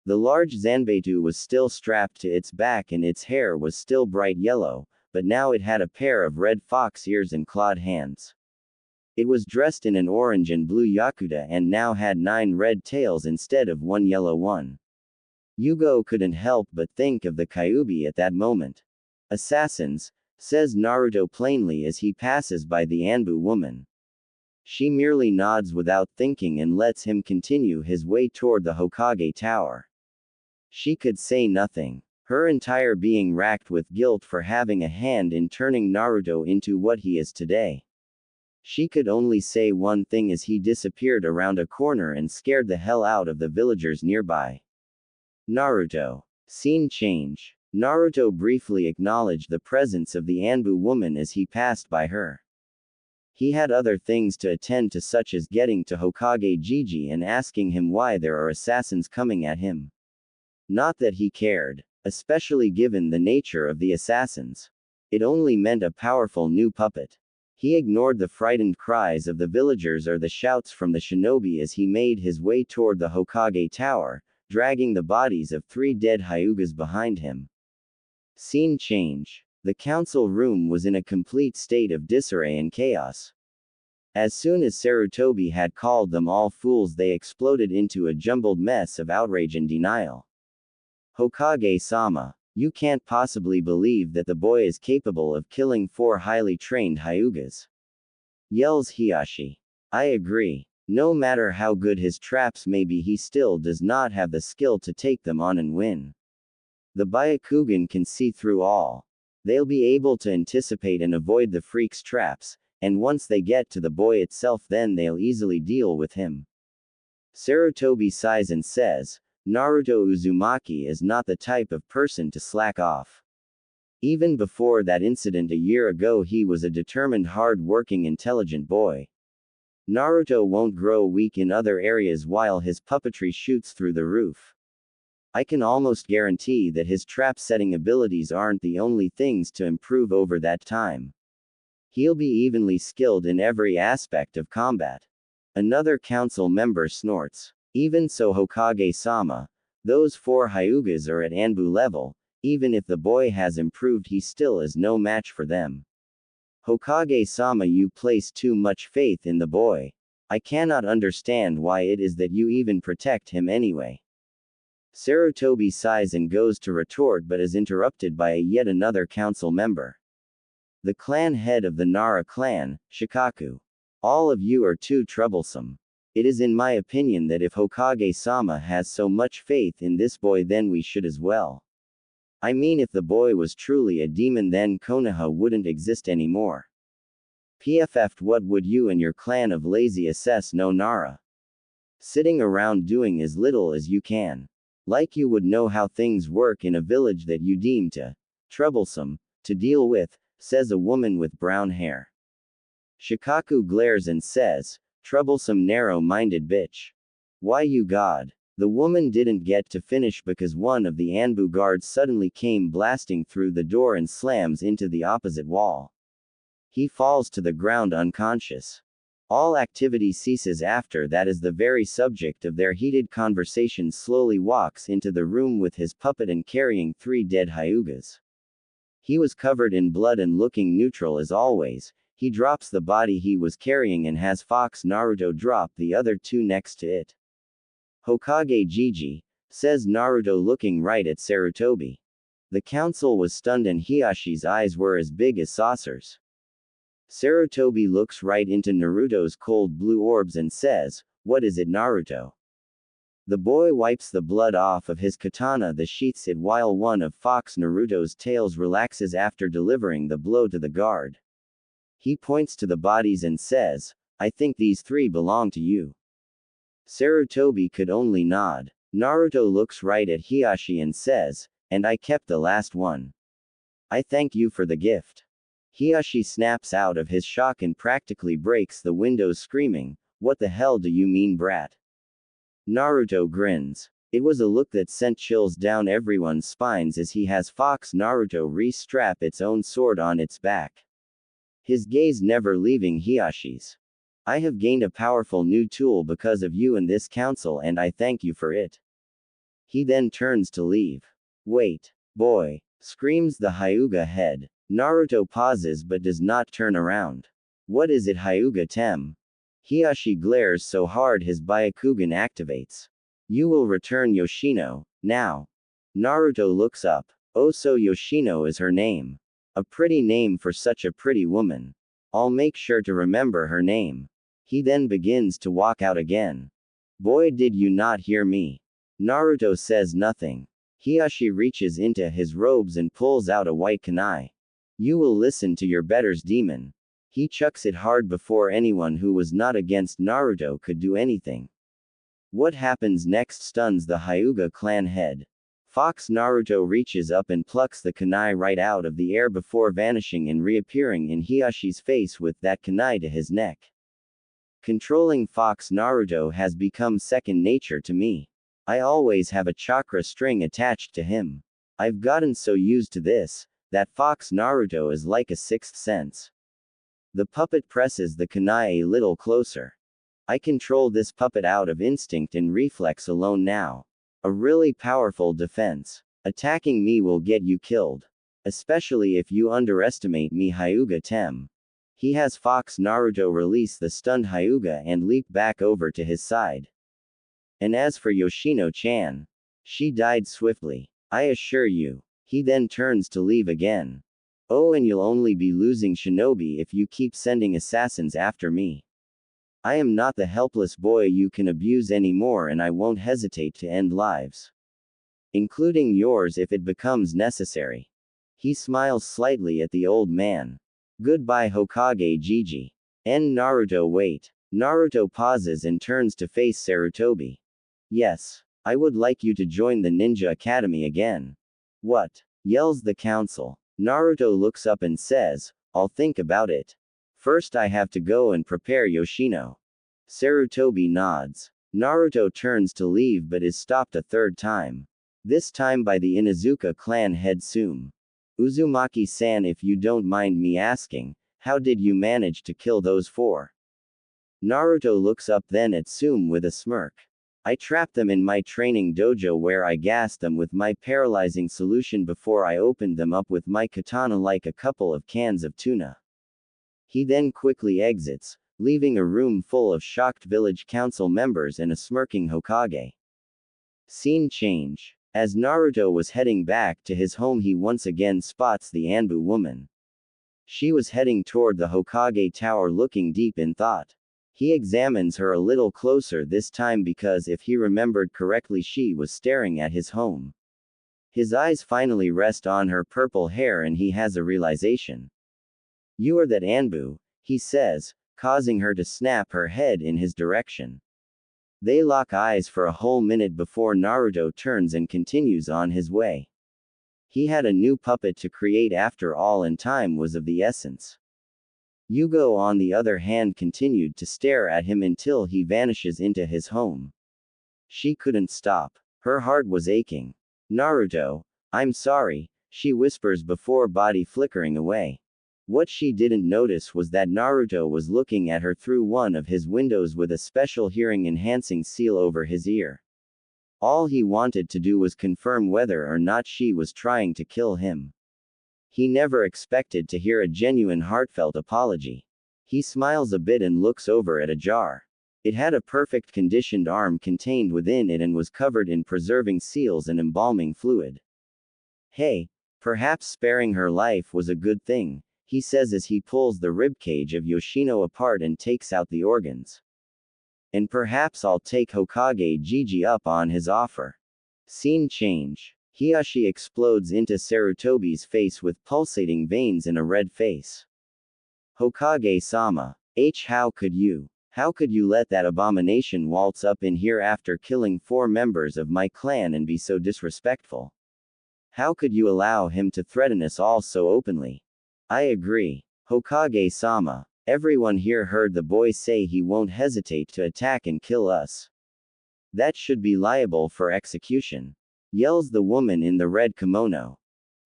The large Zanbeitu was still strapped to its back and its hair was still bright yellow, but now it had a pair of red fox ears and clawed hands. It was dressed in an orange and blue yakuta and now had 9 red tails instead of 1 yellow one. Yugo couldn't help but think of the Kyuubi at that moment. Assassins, says Naruto plainly as he passes by the Anbu woman. She merely nods without thinking and lets him continue his way toward the Hokage Tower. She could say nothing. Her entire being racked with guilt for having a hand in turning Naruto into what he is today. She could only say one thing as he disappeared around a corner and scared the hell out of the villagers nearby. Naruto. Scene change. Naruto briefly acknowledged the presence of the Anbu woman as he passed by her. He had other things to attend to, such as getting to Hokage Gigi and asking him why there are assassins coming at him. Not that he cared, especially given the nature of the assassins. It only meant a powerful new puppet. He ignored the frightened cries of the villagers or the shouts from the shinobi as he made his way toward the Hokage Tower, dragging the bodies of 3 dead Hyugas behind him. Scene change. The council room was in a complete state of disarray and chaos. As soon as Sarutobi had called them all fools, they exploded into a jumbled mess of outrage and denial. Hokage-sama, you can't possibly believe that the boy is capable of killing 4 highly trained Hyugas. Yells Hiyashi. I agree. No matter how good his traps may be, he still does not have the skill to take them on and win. The Byakugan can see through all. They'll be able to anticipate and avoid the freak's traps, and once they get to the boy itself, then they'll easily deal with him. Sarutobi sighs and says, Naruto Uzumaki is not the type of person to slack off. Even before that incident a year ago, he was a determined, hard-working, intelligent boy. Naruto won't grow weak in other areas while his puppetry shoots through the roof. I can almost guarantee that his trap-setting abilities aren't the only things to improve over that time. He'll be evenly skilled in every aspect of combat. Another council member snorts. Even so, Hokage-sama, those 4 Hyugas are at Anbu level. Even if the boy has improved, he still is no match for them. Hokage-sama, you place too much faith in the boy. I cannot understand why it is that you even protect him anyway. Sarutobi sighs and goes to retort, but is interrupted by yet another council member. The clan head of the Nara clan, Shikaku. All of you are too troublesome. It is in my opinion that if Hokage-sama has so much faith in this boy, then we should as well. I mean, if the boy was truly a demon, then Konoha wouldn't exist anymore. PFF, what would you and your clan of lazy SS no Nara? Sitting around doing as little as you can. Like you would know how things work in a village that you deem to troublesome to deal with, says a woman with brown hair. Shikaku glares and says, troublesome, narrow-minded bitch. Why, you god. The woman didn't get to finish because one of the Anbu guards suddenly came blasting through the door and slams into the opposite wall. He falls to the ground unconscious. All activity ceases after that as the very subject of their heated conversation slowly walks into the room with his puppet and carrying 3 dead Hyugas. He was covered in blood and looking neutral as always. He drops the body he was carrying and has Fox Naruto drop the other 2 next to it. Hokage Jiji, says Naruto looking right at Sarutobi. The council was stunned and Hiyashi's eyes were as big as saucers. Sarutobi looks right into Naruto's cold blue orbs and says, "What is it, Naruto?" The boy wipes the blood off of his katana that sheaths it while one of Fox Naruto's tails relaxes after delivering the blow to the guard. He points to the bodies and says, "I think these 3 belong to you." Sarutobi could only nod. Naruto looks right at Hiyashi and says, "And I kept the last one. I thank you for the gift." Hiyashi snaps out of his shock and practically breaks the windows screaming, "What the hell do you mean, brat?" Naruto grins. It was a look that sent chills down everyone's spines as he has Fox Naruto re-strap its own sword on its back. His gaze never leaving Hiyashi's. "I have gained a powerful new tool because of you and this council and I thank you for it." He then turns to leave. "Wait, boy!" screams the Hyuga head. Naruto pauses but does not turn around. "What is it, Hyuga Tem?" Hiyashi glares so hard his Byakugan activates. "You will return Yoshino, now." Naruto looks up. "Oh, so Yoshino is her name. A pretty name for such a pretty woman. I'll make sure to remember her name." He then begins to walk out again. "Boy, did you not hear me?" Naruto says nothing. Hiyashi reaches into his robes and pulls out a white kunai. "You will listen to your betters, demon." He chucks it hard before anyone who was not against Naruto could do anything. What happens next stuns the Hyuga clan head. Fox Naruto reaches up and plucks the kunai right out of the air before vanishing and reappearing in Hiyashi's face with that kunai to his neck. Controlling Fox Naruto has become second nature to me. I always have a chakra string attached to him. I've gotten so used to this, that Fox Naruto is like a sixth sense. The puppet presses the kunai a little closer. I control this puppet out of instinct and reflex alone now. A really powerful defense. Attacking me will get you killed. Especially if you underestimate me, Hyuga Tem. He has Fox Naruto release the stunned Hyuga and leap back over to his side. And as for Yoshino-chan, she died swiftly. I assure you. He then turns to leave again. "Oh, and you'll only be losing shinobi if you keep sending assassins after me. I am not the helpless boy you can abuse anymore and I won't hesitate to end lives. Including yours if it becomes necessary." He smiles slightly at the old man. "Goodbye, Hokage Jiji." Naruto wait. Naruto pauses and turns to face Sarutobi. "Yes. I would like you to join the Ninja Academy again." "What?" yells the council. Naruto looks up and says, "I'll think about it. First I have to go and prepare Yoshino." Sarutobi nods. Naruto turns to leave but is stopped a third time. This time by the Inuzuka clan head Sume. "Uzumaki-san, if you don't mind me asking, how did you manage to kill those 4? Naruto looks up then at Sume with a smirk. "I trapped them in my training dojo where I gassed them with my paralyzing solution before I opened them up with my katana like a couple of cans of tuna." He then quickly exits, leaving a room full of shocked village council members and a smirking Hokage. Scene change. As Naruto was heading back to his home, he once again spots the Anbu woman. She was heading toward the Hokage tower looking deep in thought. He examines her a little closer this time because if he remembered correctly she was staring at his home. His eyes finally rest on her purple hair and he has a realization. "You are that Anbu," he says, causing her to snap her head in his direction. They lock eyes for a whole minute before Naruto turns and continues on his way. He had a new puppet to create after all and time was of the essence. Yugo on the other hand continued to stare at him until he vanishes into his home. She couldn't stop. Her heart was aching. "Naruto, I'm sorry," she whispers before body flickering away. What she didn't notice was that Naruto was looking at her through one of his windows with a special hearing-enhancing seal over his ear. All he wanted to do was confirm whether or not she was trying to kill him. He never expected to hear a genuine heartfelt apology. He smiles a bit and looks over at a jar. It had a perfect conditioned arm contained within it and was covered in preserving seals and embalming fluid. Hey, perhaps sparing her life was a good thing, he says as he pulls the ribcage of Yoshino apart and takes out the organs. And perhaps I'll take Hokage Gigi up on his offer. Scene change. Hiyashi explodes into Sarutobi's face with pulsating veins and a red face. Hokage-sama. How could you? How could you let that abomination waltz up in here after killing 4 members of my clan and be so disrespectful? How could you allow him to threaten us all so openly? I agree. Hokage-sama. Everyone here heard the boy say he won't hesitate to attack and kill us. That should be liable for execution, yells the woman in the red kimono.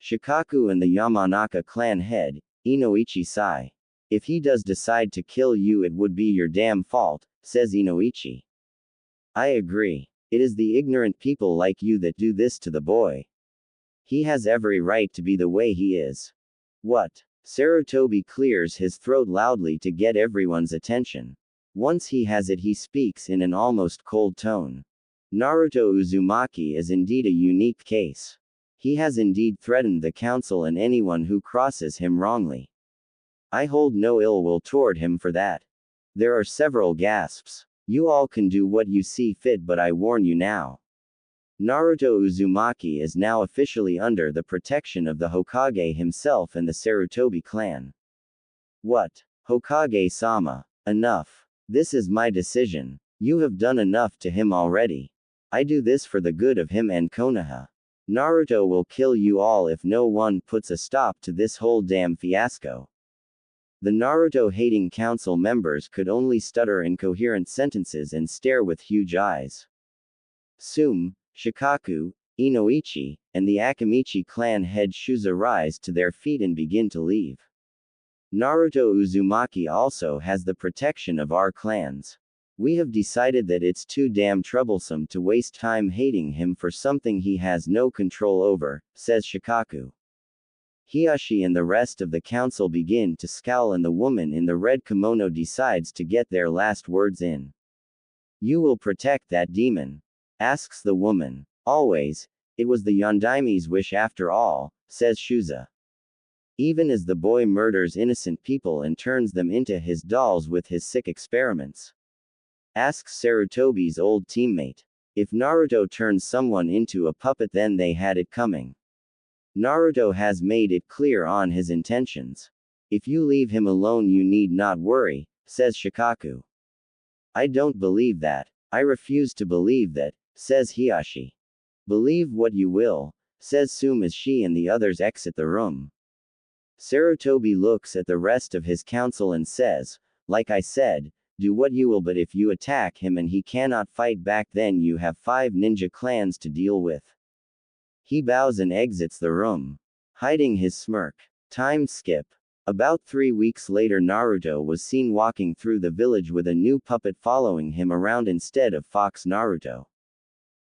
Shikaku and the Yamanaka clan head, Inoichi sigh. If he does decide to kill you, it would be your damn fault, says Inoichi. I agree. It is the ignorant people like you that do this to the boy. He has every right to be the way he is. What? Sarutobi clears his throat loudly to get everyone's attention. Once he has it, he speaks in an almost cold tone. Naruto Uzumaki is indeed a unique case. He has indeed threatened the council and anyone who crosses him wrongly. I hold no ill will toward him for that. There are several gasps. You all can do what you see fit, but I warn you now. Naruto Uzumaki is now officially under the protection of the Hokage himself and the Sarutobi clan. What? Hokage-sama. Enough. This is my decision. You have done enough to him already. I do this for the good of him and Konoha. Naruto will kill you all if no one puts a stop to this whole damn fiasco. The Naruto-hating council members could only stutter incoherent sentences and stare with huge eyes. Sume, Shikaku, Inoichi, and the Akamichi clan head Shuza rise to their feet and begin to leave. Naruto Uzumaki also has the protection of our clans. We have decided that it's too damn troublesome to waste time hating him for something he has no control over, says Shikaku. Hiyashi and the rest of the council begin to scowl and the woman in the red kimono decides to get their last words in. You will protect that demon? Asks the woman. Always. It was the Yondaime's wish after all, says Shuza. Even as the boy murders innocent people and turns them into his dolls with his sick experiments. Asks Sarutobi's old teammate. If Naruto turns someone into a puppet, then they had it coming. Naruto has made it clear on his intentions. If you leave him alone, you need not worry, says Shikaku. I don't believe that. I refuse to believe that, says Hiyashi. Believe what you will, says Sume as she and the others exit the room. Sarutobi looks at the rest of his council and says, like I said, do what you will, but if you attack him and he cannot fight back, then you have 5 ninja clans to deal with. He bows and exits the room, hiding his smirk. Time skip. About 3 weeks later, Naruto was seen walking through the village with a new puppet following him around instead of Fox Naruto.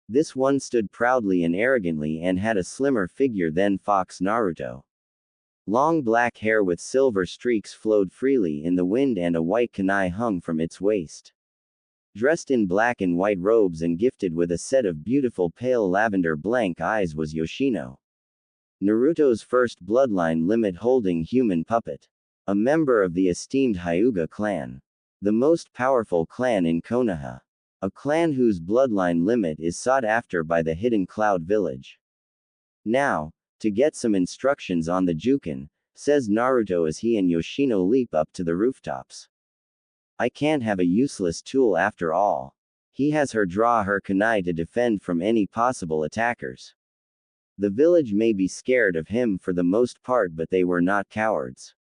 This one stood proudly and arrogantly and had a slimmer figure than Fox Naruto. Long black hair with silver streaks flowed freely in the wind and a white kunai hung from its waist. Dressed in black and white robes and gifted with a set of beautiful pale lavender blank eyes was Yoshino. Naruto's first bloodline limit holding human puppet. A member of the esteemed Hyuga clan. The most powerful clan in Konoha. A clan whose bloodline limit is sought after by the Hidden Cloud village. Now, to get some instructions on the Jukin, says Naruto as he and Yoshino leap up to the rooftops. I can't have a useless tool after all. He has her draw her kunai to defend from any possible attackers. The village may be scared of him for the most part, but they were not cowards.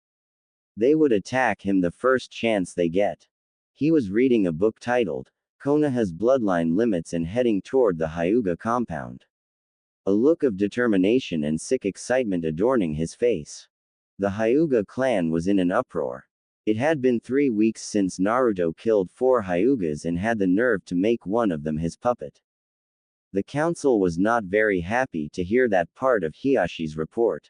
They would attack him the first chance they get. He was reading a book titled, Konoha's Bloodline Limits and heading toward the Hyuga compound. A look of determination and sick excitement adorning his face. The Hyuga clan was in an uproar. It had been 3 weeks since Naruto killed 4 Hyugas and had the nerve to make one of them his puppet. The council was not very happy to hear that part of Hiyashi's report.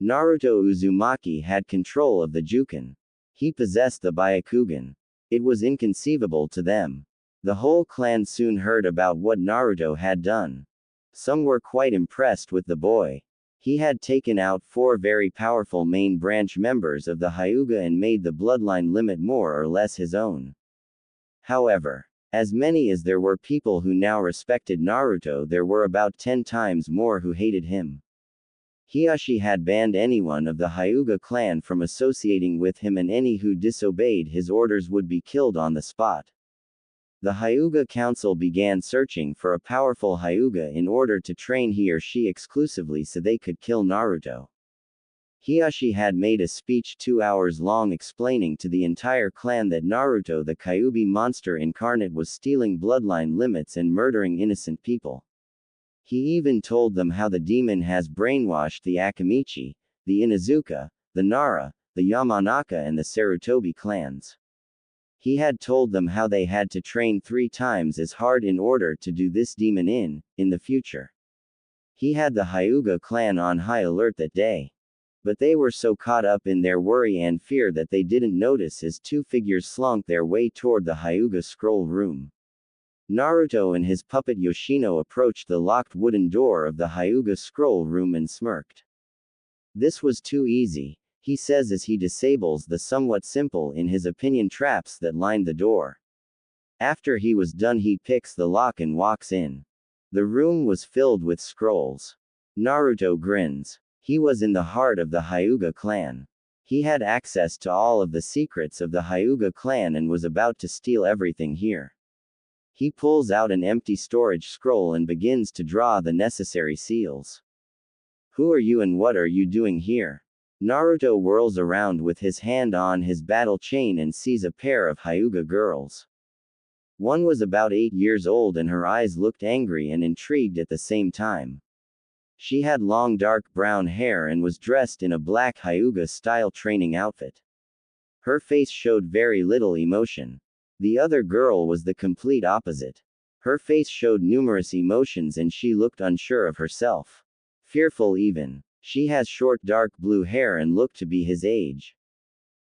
Naruto Uzumaki had control of the Juken. He possessed the Byakugan. It was inconceivable to them. The whole clan soon heard about what Naruto had done. Some were quite impressed with the boy. He had taken out 4 very powerful main branch members of the Hyuga and made the bloodline limit more or less his own. However, as many as there were people who now respected Naruto, there were about 10 times more who hated him. Hiyashi had banned anyone of the Hyuga clan from associating with him, and any who disobeyed his orders would be killed on the spot. The Hyuga council began searching for a powerful Hyuga in order to train he or she exclusively so they could kill Naruto. Hiyashi had made a speech 2 hours long explaining to the entire clan that Naruto, the Kyuubi monster incarnate, was stealing bloodline limits and murdering innocent people. He even told them how the demon has brainwashed the Akamichi, the Inuzuka, the Nara, the Yamanaka and the Sarutobi clans. He had told them how they had to train 3 times as hard in order to do this demon in the future. He had the Hyuga clan on high alert that day. But they were so caught up in their worry and fear that they didn't notice as 2 figures slunk their way toward the Hyuga scroll room. Naruto and his puppet Yoshino approached the locked wooden door of the Hyuga scroll room and smirked. This was too easy, he says as he disables the somewhat simple in his opinion traps that lined the door. After he was done, he picks the lock and walks in. The room was filled with scrolls. Naruto grins. He was in the heart of the Hyuga clan. He had access to all of the secrets of the Hyuga clan and was about to steal everything here. He pulls out an empty storage scroll and begins to draw the necessary seals. Who are you and what are you doing here? Naruto whirls around with his hand on his battle chain and sees a pair of Hyuga girls. One was about 8 years old and her eyes looked angry and intrigued at the same time. She had long dark brown hair and was dressed in a black Hyuga-style training outfit. Her face showed very little emotion. The other girl was the complete opposite. Her face showed numerous emotions and she looked unsure of herself. Fearful even. She has short dark blue hair and looked to be his age.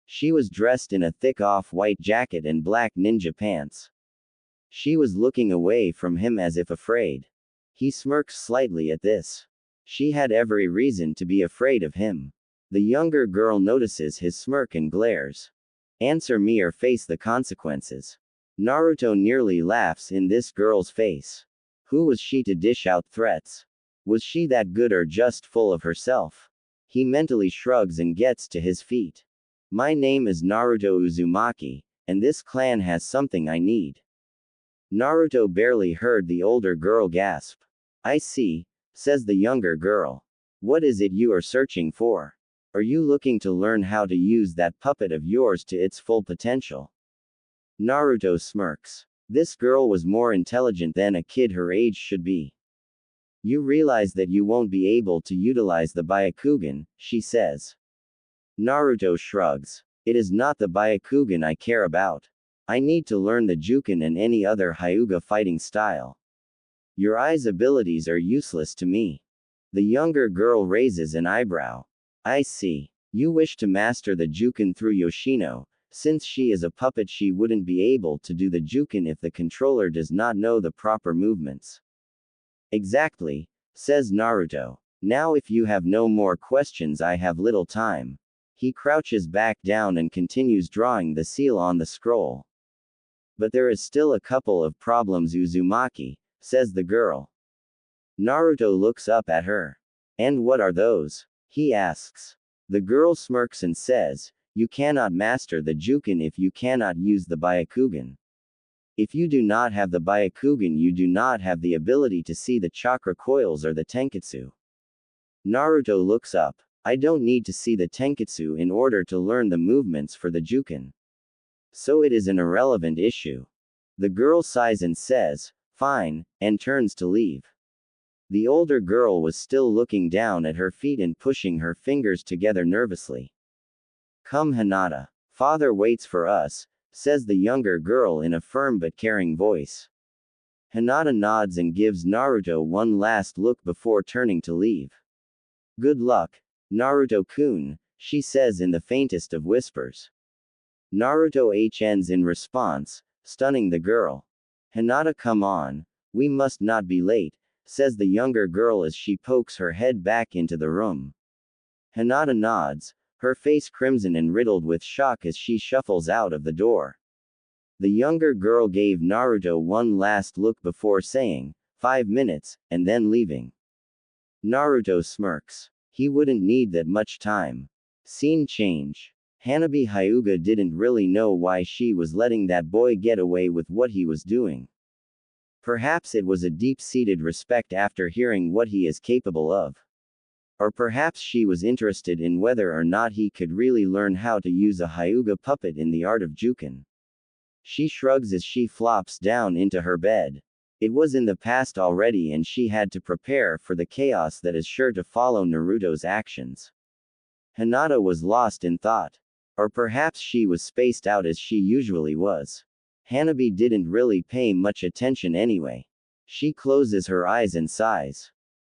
She was dressed in a thick off-white jacket and black ninja pants. She was looking away from him as if afraid. He smirks slightly at this. She had every reason to be afraid of him. The younger girl notices his smirk and glares. Answer me or face the consequences. Naruto nearly laughs in this girl's face. Who was she to dish out threats? Was she that good or just full of herself? He mentally shrugs and gets to his feet. My name is Naruto Uzumaki, and this clan has something I need. Naruto barely heard the older girl gasp. I see, says the younger girl. What is it you are searching for? Are you looking to learn how to use that puppet of yours to its full potential? Naruto smirks. This girl was more intelligent than a kid her age should be. You realize that you won't be able to utilize the Byakugan, she says. Naruto shrugs. It is not the Byakugan I care about. I need to learn the Juken and any other Hyuga fighting style. Your eyes' abilities are useless to me. The younger girl raises an eyebrow. I see. You wish to master the Juken through Yoshino. Since she is a puppet, she wouldn't be able to do the Juken if the controller does not know the proper movements. Exactly, says Naruto. Now if you have no more questions, I have little time. He crouches back down and continues drawing the seal on the scroll. But there is still a couple of problems, Uzumaki, says the girl. Naruto looks up at her. And what are those? He asks. The girl smirks and says, you cannot master the Juken if you cannot use the Byakugan. If you do not have the Byakugan, you do not have the ability to see the chakra coils or the Tenketsu. Naruto looks up. I don't need to see the Tenketsu in order to learn the movements for the Juken. So it is an irrelevant issue. The girl sighs and says, fine, and turns to leave. The older girl was still looking down at her feet and pushing her fingers together nervously. Come Hinata. Father waits for us, says the younger girl in a firm but caring voice. Hinata nods and gives Naruto one last look before turning to leave. Good luck, Naruto-kun, she says in the faintest of whispers. Naruto ends in response, stunning the girl. Hinata, come on, we must not be late, says the younger girl as she pokes her head back into the room. Hinata nods, her face crimson and riddled with shock as she shuffles out of the door. The younger girl gave Naruto one last look before saying, 5 minutes, and then leaving. Naruto smirks. He wouldn't need that much time. Scene change. Hanabi Hyuga didn't really know why she was letting that boy get away with what he was doing. Perhaps it was a deep-seated respect after hearing what he is capable of. Or perhaps she was interested in whether or not he could really learn how to use a Hyuga puppet in the art of Juken. She shrugs as she flops down into her bed. It was in the past already and she had to prepare for the chaos that is sure to follow Naruto's actions. Hinata was lost in thought. Or perhaps she was spaced out as she usually was. Hanabi didn't really pay much attention anyway. She closes her eyes and sighs.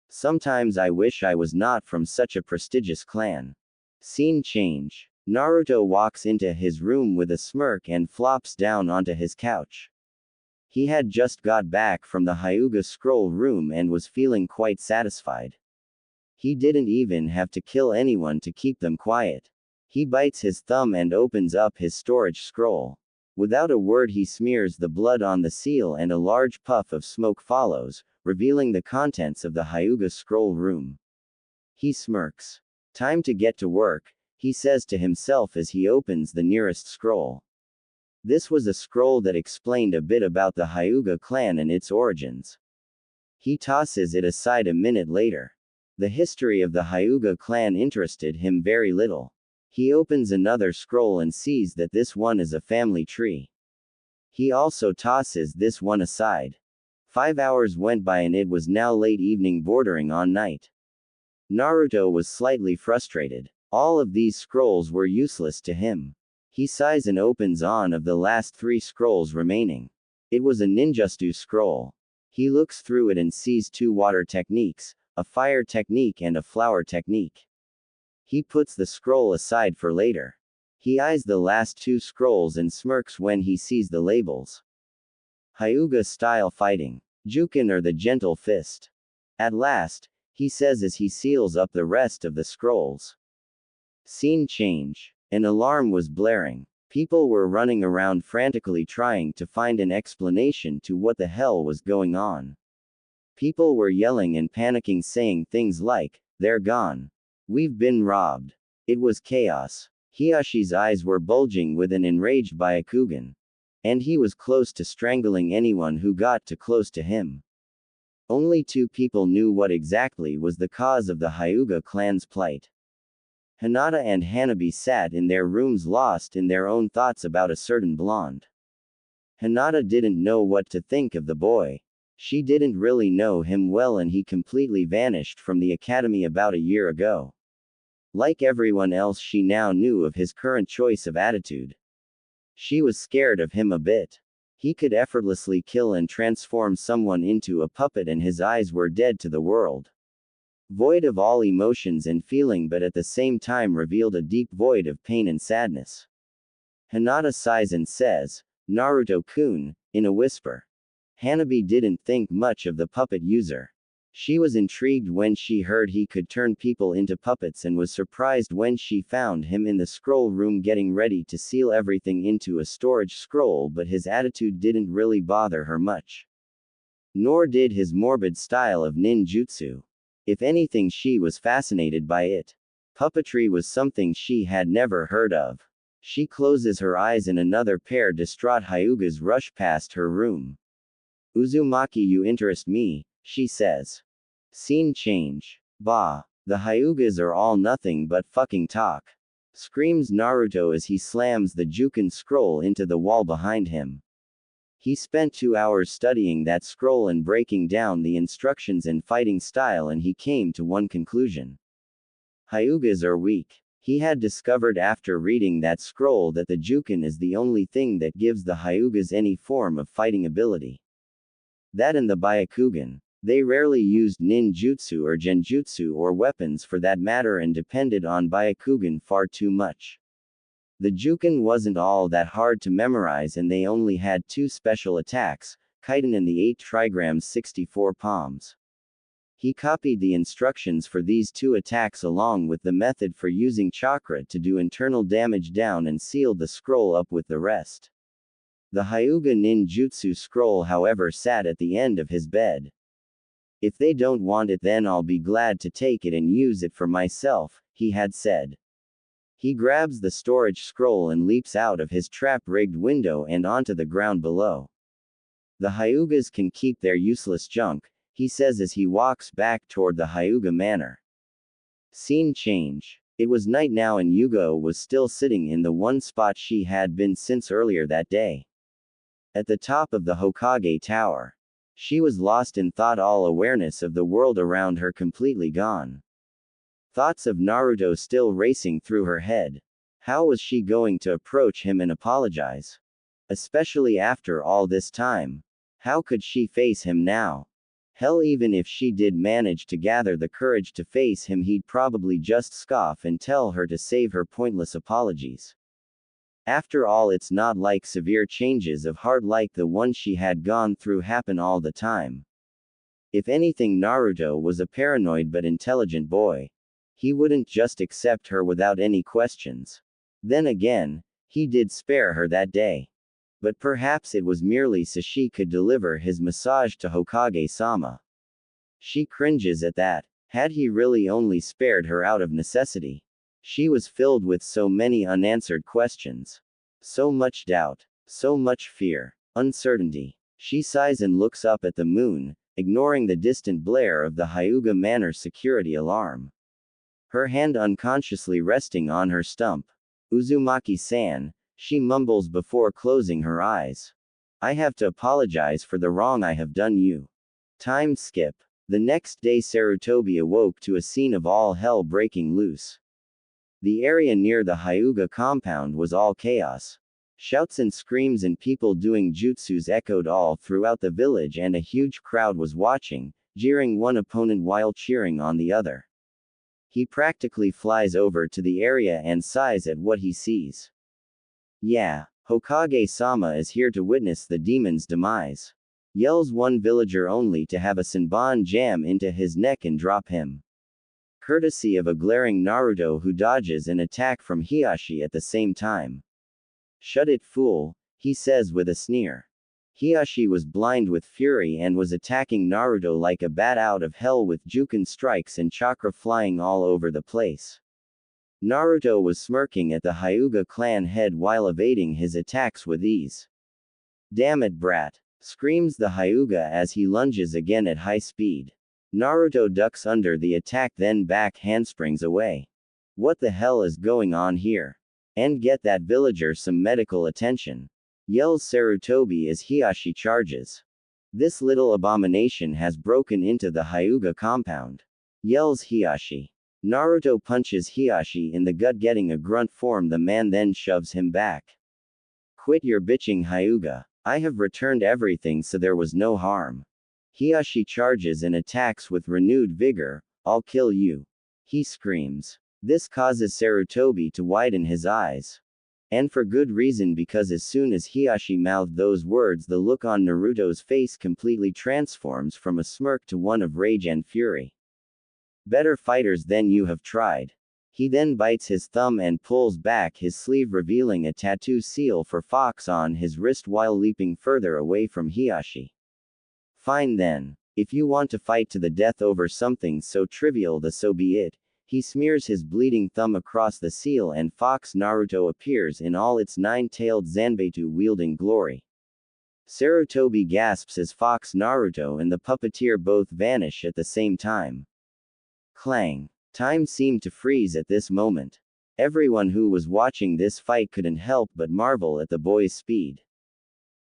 Sometimes I wish I was not from such a prestigious clan. Scene change. Naruto walks into his room with a smirk and flops down onto his couch. He had just got back from the Hyuga scroll room and was feeling quite satisfied. He didn't even have to kill anyone to keep them quiet. He bites his thumb and opens up his storage scroll. Without a word he smears the blood on the seal and a large puff of smoke follows, revealing the contents of the Hyuga scroll room. He smirks. Time to get to work, he says to himself as he opens the nearest scroll. This was a scroll that explained a bit about the Hyuga clan and its origins. He tosses it aside a minute later. The history of the Hyuga clan interested him very little. He opens another scroll and sees that this one is a family tree. He also tosses this one aside. 5 hours went by and it was now late evening bordering on night. Naruto was slightly frustrated. All of these scrolls were useless to him. He sighs and opens on of the last 3 scrolls remaining. It was a ninjutsu scroll. He looks through it and sees 2 water techniques, a fire technique and a flower technique. He puts the scroll aside for later. He eyes the last 2 scrolls and smirks when he sees the labels. Hyuga style fighting. Juken or the gentle fist. At last, he says as he seals up the rest of the scrolls. Scene change. An alarm was blaring. People were running around frantically trying to find an explanation to what the hell was going on. People were yelling and panicking saying things like, "They're gone. We've been robbed." It was chaos. Hiyashi's eyes were bulging with an enraged Byakugan. And he was close to strangling anyone who got too close to him. Only 2 people knew what exactly was the cause of the Hyuga clan's plight. Hinata and Hanabi sat in their rooms lost in their own thoughts about a certain blonde. Hinata didn't know what to think of the boy. She didn't really know him well and he completely vanished from the academy about a year ago. Like everyone else, she now knew of his current choice of attitude. She was scared of him a bit. He could effortlessly kill and transform someone into a puppet and his eyes were dead to the world. Void of all emotions and feeling, but at the same time revealed a deep void of pain and sadness. Hinata sighs and says, "Naruto-kun," in a whisper. Hanabi didn't think much of the puppet user. She was intrigued when she heard he could turn people into puppets and was surprised when she found him in the scroll room getting ready to seal everything into a storage scroll, but his attitude didn't really bother her much. Nor did his morbid style of ninjutsu. If anything, she was fascinated by it. Puppetry was something she had never heard of. She closes her eyes and another pair distraught Hyugas rush past her room. "Uzumaki, you interest me," she says. Scene change. "Bah, the Hyugas are all nothing but fucking talk," screams Naruto as he slams the Juken scroll into the wall behind him. He spent 2 hours studying that scroll and breaking down the instructions and fighting style, and he came to one conclusion. Hyugas are weak. He had discovered after reading that scroll that the Jukin is the only thing that gives the Hyugas any form of fighting ability. That and the Byakugan. They rarely used ninjutsu or genjutsu or weapons for that matter and depended on Byakugan far too much. The Jukin wasn't all that hard to memorize, and they only had 2 special attacks, Kaiten and the 8 trigrams 64 palms. He copied the instructions for these 2 attacks along with the method for using chakra to do internal damage down and sealed the scroll up with the rest. The Hyuga ninjutsu scroll, however, sat at the end of his bed. If they don't want it, then I'll be glad to take it and use it for myself, he had said. He grabs the storage scroll and leaps out of his trap-rigged window and onto the ground below. The Hyugas can keep their useless junk, he says as he walks back toward the Hyuga manor. Scene change. It was night now and Yugo was still sitting in the one spot she had been since earlier that day. At the top of the Hokage Tower. She was lost in thought, all awareness of the world around her completely gone. Thoughts of Naruto still racing through her head. How was she going to approach him and apologize? Especially after all this time. How could she face him now? Hell, even if she did manage to gather the courage to face him, he'd probably just scoff and tell her to save her pointless apologies. After all, it's not like severe changes of heart like the one she had gone through happen all the time. If anything, Naruto was a paranoid but intelligent boy. He wouldn't just accept her without any questions. Then again, he did spare her that day. But perhaps it was merely so she could deliver his massage to Hokage-sama. She cringes at that. Had he really only spared her out of necessity? She was filled with so many unanswered questions. So much doubt. So much fear. Uncertainty. She sighs and looks up at the moon, ignoring the distant blare of the Hyuga Manor security alarm. Her hand unconsciously resting on her stump. Uzumaki-san, she mumbles before closing her eyes. I have to apologize for the wrong I have done you. Time skip. The next day Sarutobi awoke to a scene of all hell breaking loose. The area near the Hyuga compound was all chaos. Shouts and screams and people doing jutsus echoed all throughout the village, and a huge crowd was watching, jeering one opponent while cheering on the other. He practically flies over to the area and sighs at what he sees. Yeah, Hokage-sama is here to witness the demon's demise. Yells one villager only to have a Senbon jam into his neck and drop him. Courtesy of a glaring Naruto who dodges an attack from Hiashi at the same time. Shut it, fool, he says with a sneer. Hiashi was blind with fury and was attacking Naruto like a bat out of hell with Jukin strikes and chakra flying all over the place. Naruto was smirking at the Hyuga clan head while evading his attacks with ease. Damn it, brat! Screams the Hyuga as he lunges again at high speed. Naruto ducks under the attack, then back handsprings away. What the hell is going on here? And get that villager some medical attention. Yells Sarutobi as Hiashi charges. This little abomination has broken into the Hyuga compound. Yells Hiashi. Naruto punches Hiashi in the gut, getting a grunt form. The man then shoves him back. Quit your bitching, Hyuga. I have returned everything, so there was no harm. Hiashi charges and attacks with renewed vigor. I'll kill you. He screams. This causes Sarutobi to widen his eyes. And for good reason, because as soon as Hiashi mouthed those words, the look on Naruto's face completely transforms from a smirk to one of rage and fury. Better fighters than you have tried. He then bites his thumb and pulls back his sleeve, revealing a tattoo seal for Fox on his wrist while leaping further away from Hiashi. Fine then. If you want to fight to the death over something so trivial, so be it. He smears his bleeding thumb across the seal and Fox Naruto appears in all its nine-tailed Zanbeitu-wielding glory. Sarutobi gasps as Fox Naruto and the puppeteer both vanish at the same time. Clang. Time seemed to freeze at this moment. Everyone who was watching this fight couldn't help but marvel at the boy's speed.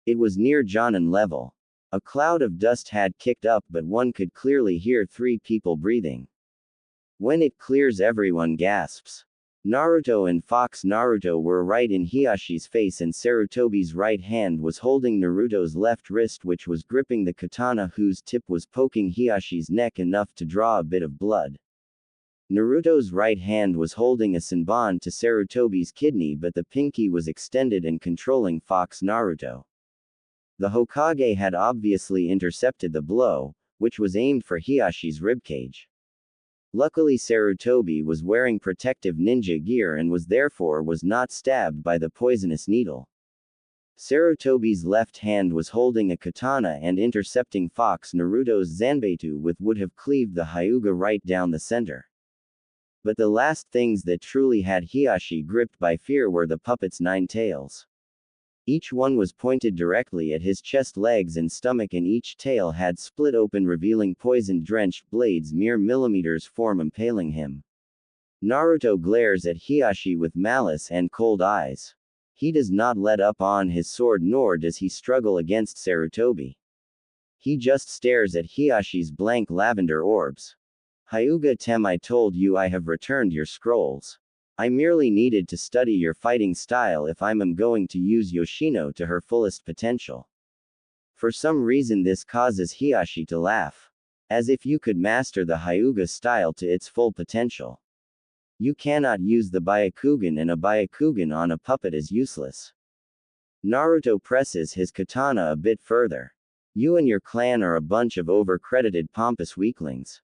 It was near Jonin level. A cloud of dust had kicked up, but one could clearly hear 3 people breathing. When it clears, everyone gasps. Naruto and Fox Naruto were right in Hiyashi's face, and Sarutobi's right hand was holding Naruto's left wrist, which was gripping the katana whose tip was poking Hiyashi's neck enough to draw a bit of blood. Naruto's right hand was holding a senbon to Sarutobi's kidney, but the pinky was extended and controlling Fox Naruto. The Hokage had obviously intercepted the blow, which was aimed for Hiyashi's ribcage. Luckily, Sarutobi was wearing protective ninja gear and was not stabbed by the poisonous needle. Sarutobi's left hand was holding a katana and intercepting Fox Naruto's zanbeitu would have cleaved the Hyuga right down the center. But the last things that truly had Hiyashi gripped by fear were the puppet's 9 tails. Each one was pointed directly at his chest, legs, and stomach, and each tail had split open, revealing poison-drenched blades mere millimeters from impaling him. Naruto glares at Hiyashi with malice and cold eyes. He does not let up on his sword, nor does he struggle against Sarutobi. He just stares at Hiyashi's blank lavender orbs. Hyuga Tem, I told you I have returned your scrolls. I merely needed to study your fighting style if I'm going to use Yoshino to her fullest potential. For some reason this causes Hiyashi to laugh. As if you could master the Hyuga style to its full potential. You cannot use the Byakugan, and a Byakugan on a puppet is useless. Naruto presses his katana a bit further. You and your clan are a bunch of over-credited pompous weaklings.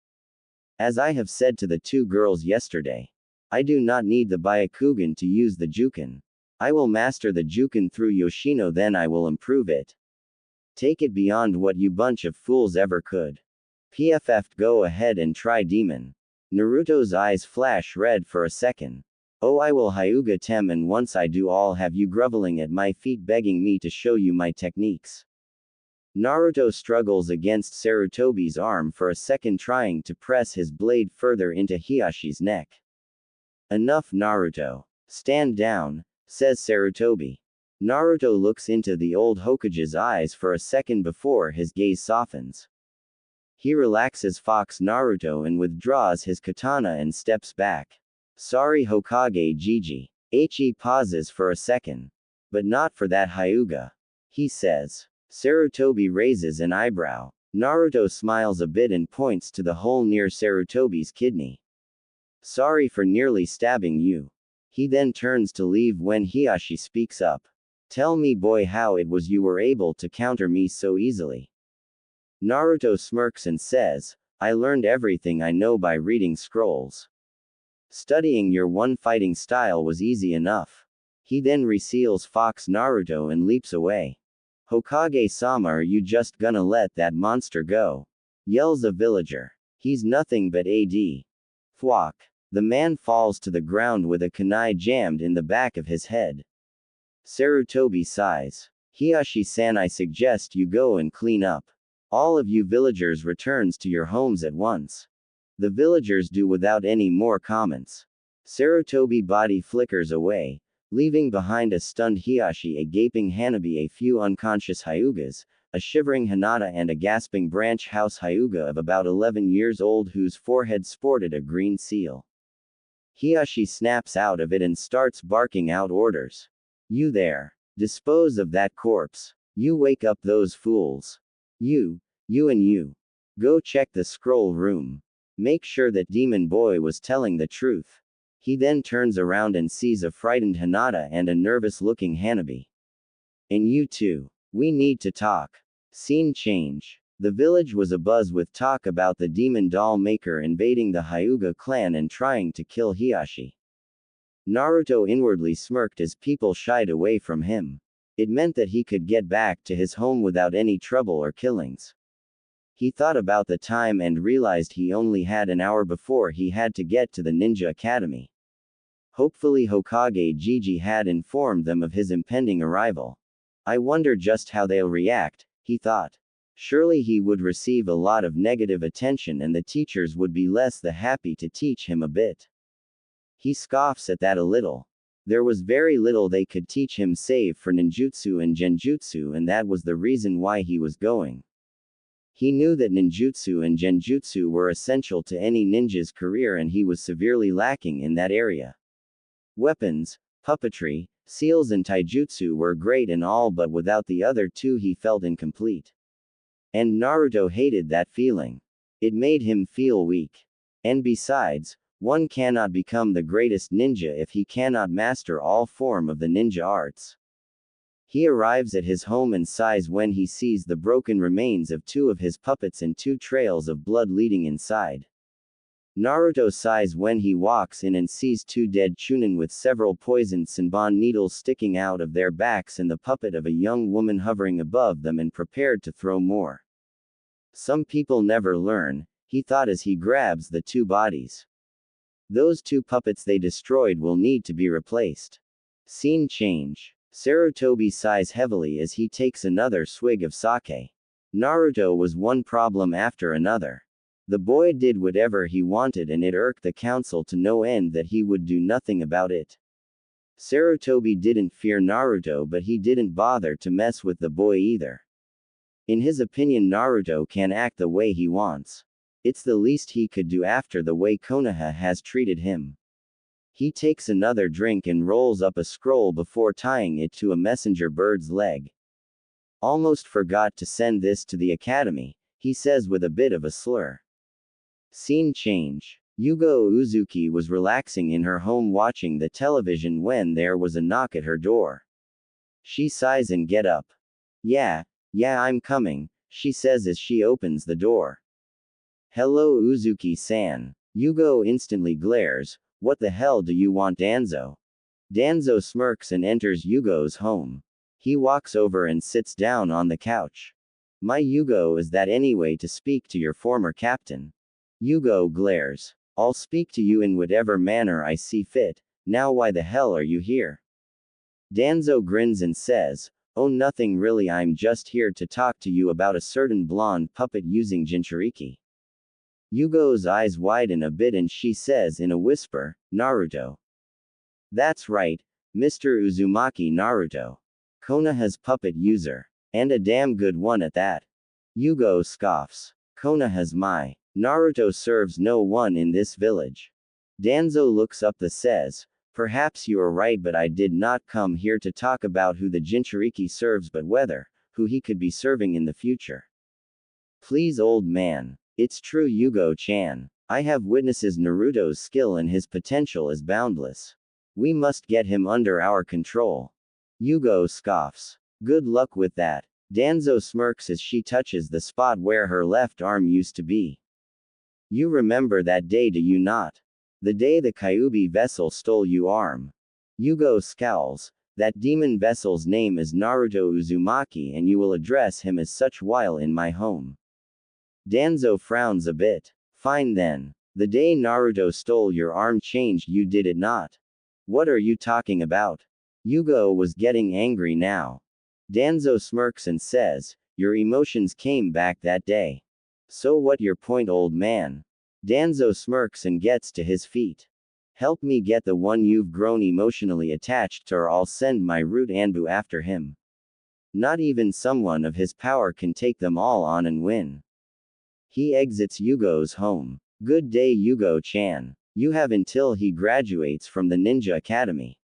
As I have said to the 2 girls yesterday, I do not need the Byakugan to use the Juken. I will master the Juken through Yoshino, then I will improve it. Take it beyond what you bunch of fools ever could. PFF, go ahead and try demon. Naruto's eyes flash red for a second. Oh, I will Hyuga Tem, and once I do, I'll have you groveling at my feet begging me to show you my techniques. Naruto struggles against Sarutobi's arm for a second, trying to press his blade further into Hiyashi's neck. Enough, Naruto. Stand down, says Sarutobi. Naruto looks into the old Hokage's eyes for a second before his gaze softens. He relaxes Fox Naruto and withdraws his katana and steps back. Sorry, Hokage Gigi. He pauses for a second. But not for that Hyuga, he says. Sarutobi raises an eyebrow. Naruto smiles a bit and points to the hole near Sarutobi's kidney. Sorry for nearly stabbing you. He then turns to leave when Hiyashi speaks up. Tell me, boy, how it was you were able to counter me so easily. Naruto smirks and says, I learned everything I know by reading scrolls. Studying your one fighting style was easy enough. He then reseals Fox Naruto and leaps away. Hokage-sama, are you just gonna let that monster go? Yells a villager. He's nothing but AD. Thwack. The man falls to the ground with a kunai jammed in the back of his head. Sarutobi sighs. Hiyashi-san, I suggest you go and clean up. All of you villagers returns to your homes at once. The villagers do without any more comments. Sarutobi body flickers away, leaving behind a stunned Hiyashi, a gaping Hanabi, a few unconscious Hyugas, a shivering Hinata, and a gasping branch house Hyuga of about 11 years old whose forehead sported a green seal. Hiyashi snaps out of it and starts barking out orders. You there. Dispose of that corpse. You wake up those fools. You and you. Go check the scroll room. Make sure that Demon Boy was telling the truth. He then turns around and sees a frightened Hinata and a nervous-looking Hanabi. And you too. We need to talk. Scene change. The village was abuzz with talk about the demon doll maker invading the Hyuga clan and trying to kill Hiyashi. Naruto inwardly smirked as people shied away from him. It meant that he could get back to his home without any trouble or killings. He thought about the time and realized he only had an hour before he had to get to the ninja academy. Hopefully Hokage Gigi had informed them of his impending arrival. I wonder just how they'll react, he thought. Surely he would receive a lot of negative attention and the teachers would be less than happy to teach him a bit. He scoffs at that a little. There was very little they could teach him save for ninjutsu and genjutsu, and that was the reason why he was going. He knew that ninjutsu and genjutsu were essential to any ninja's career, and he was severely lacking in that area. Weapons, puppetry, seals and taijutsu were great and all, but without the other two he felt incomplete. And Naruto hated that feeling. It made him feel weak. And besides, one cannot become the greatest ninja if he cannot master all form of the ninja arts. He arrives at his home and sighs when he sees the broken remains of two of his puppets and two trails of blood leading inside. Naruto sighs when he walks in and sees two dead chunin with several poisoned senbon needles sticking out of their backs and the puppet of a young woman hovering above them and prepared to throw more. Some people never learn, he thought as he grabs the two bodies. Those two puppets they destroyed will need to be replaced. Scene change. Sarutobi sighs heavily as he takes another swig of sake. Naruto was one problem after another. The boy did whatever he wanted and it irked the council to no end that he would do nothing about it. Sarutobi didn't fear Naruto, but he didn't bother to mess with the boy either. In his opinion, Naruto can act the way he wants. It's the least he could do after the way Konoha has treated him. He takes another drink and rolls up a scroll before tying it to a messenger bird's leg. Almost forgot to send this to the academy, he says with a bit of a slur. Scene change. Yugo Uzuki was relaxing in her home watching the television when there was a knock at her door. She sighs and get up. Yeah, I'm coming, she says as she opens the door. Hello Uzuki-san. Yugo instantly glares. What the hell do you want, Danzo? Danzo smirks and enters Yugo's home. He walks over and sits down on the couch. My Yugo, is that any way to speak to your former captain? Yugo glares. I'll speak to you in whatever manner I see fit. Now why the hell are you here? Danzo grins and says, oh nothing really, I'm just here to talk to you about a certain blonde puppet using jinchuriki. Yugo's eyes widen a bit and she says in a whisper, Naruto. That's right, Mr. Uzumaki Naruto. Konoha's puppet user. And a damn good one at that. Yugo scoffs. Konoha's my. Naruto serves no one in this village. Danzo looks up and says, perhaps you are right, but I did not come here to talk about who the jinchuriki serves but whether, who he could be serving in the future. Please old man. It's true Yugo-chan. I have witnesses Naruto's skill and his potential is boundless. We must get him under our control. Yugo scoffs. Good luck with that. Danzo smirks as she touches the spot where her left arm used to be. You remember that day, do you not? The day the Kyuubi vessel stole your arm. Yugo scowls. That demon vessel's name is Naruto Uzumaki and you will address him as such while in my home. Danzo frowns a bit. Fine then. The day Naruto stole your arm changed, you did it not? What are you talking about? Yugo was getting angry now. Danzo smirks and says, your emotions came back that day. So what your point, old man? Danzo smirks and gets to his feet. Help me get the one you've grown emotionally attached to, or I'll send my root Anbu after him. Not even someone of his power can take them all on and win. He exits Yugo's home. Good day Yugo-chan. You have until he graduates from the Ninja Academy.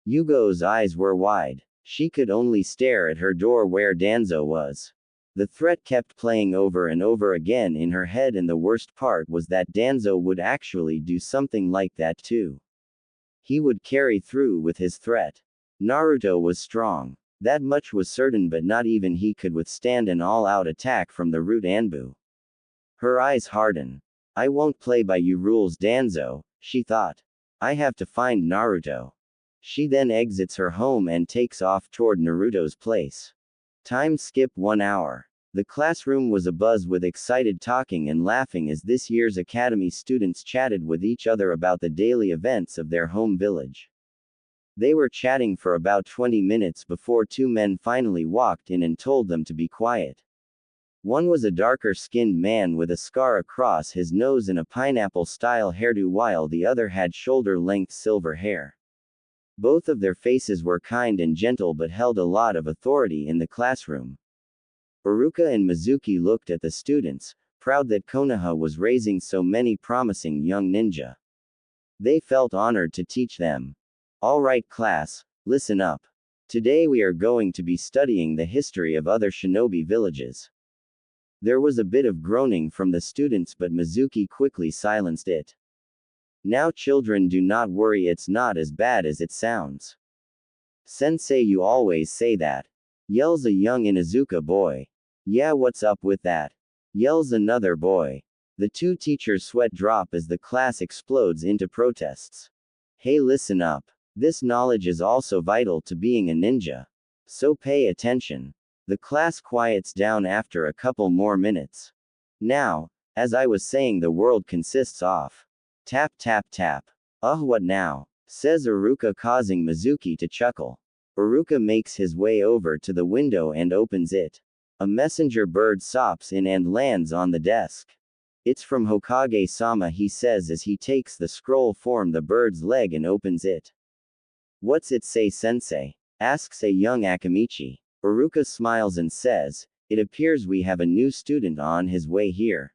Yugo's eyes were wide. She could only stare at her door where Danzo was. The threat kept playing over and over again in her head, and the worst part was that Danzo would actually do something like that too. He would carry through with his threat. Naruto was strong. That much was certain, but not even he could withstand an all-out attack from the root Anbu. Her eyes harden. I won't play by your rules, Danzo, she thought. I have to find Naruto. She then exits her home and takes off toward Naruto's place. Time skip 1 hour. The classroom was abuzz with excited talking and laughing as this year's academy students chatted with each other about the daily events of their home village. They were chatting for about 20 minutes before two men finally walked in and told them to be quiet. One was a darker-skinned man with a scar across his nose and a pineapple-style hairdo, while the other had shoulder-length silver hair. Both of their faces were kind and gentle but held a lot of authority in the classroom. Iruka and Mizuki looked at the students, proud that Konoha was raising so many promising young ninja. They felt honored to teach them. Alright class, listen up. Today we are going to be studying the history of other shinobi villages. There was a bit of groaning from the students, but Mizuki quickly silenced it. Now children, do not worry, it's not as bad as it sounds. Sensei, you always say that. Yells a young Inuzuka boy. Yeah, what's up with that? Yells another boy. The two teachers sweat drop as the class explodes into protests. Hey, listen up. This knowledge is also vital to being a ninja. So pay attention. The class quiets down after a couple more minutes. Now, as I was saying, the world consists of tap tap tap. What now? Says Iruka, causing Mizuki to chuckle. Iruka makes his way over to the window and opens it. A messenger bird sops in and lands on the desk. It's from Hokage-sama, he says as he takes the scroll from the bird's leg and opens it. What's it say, sensei? Asks a young Akamichi. Iruka smiles and says, it appears we have a new student on his way here.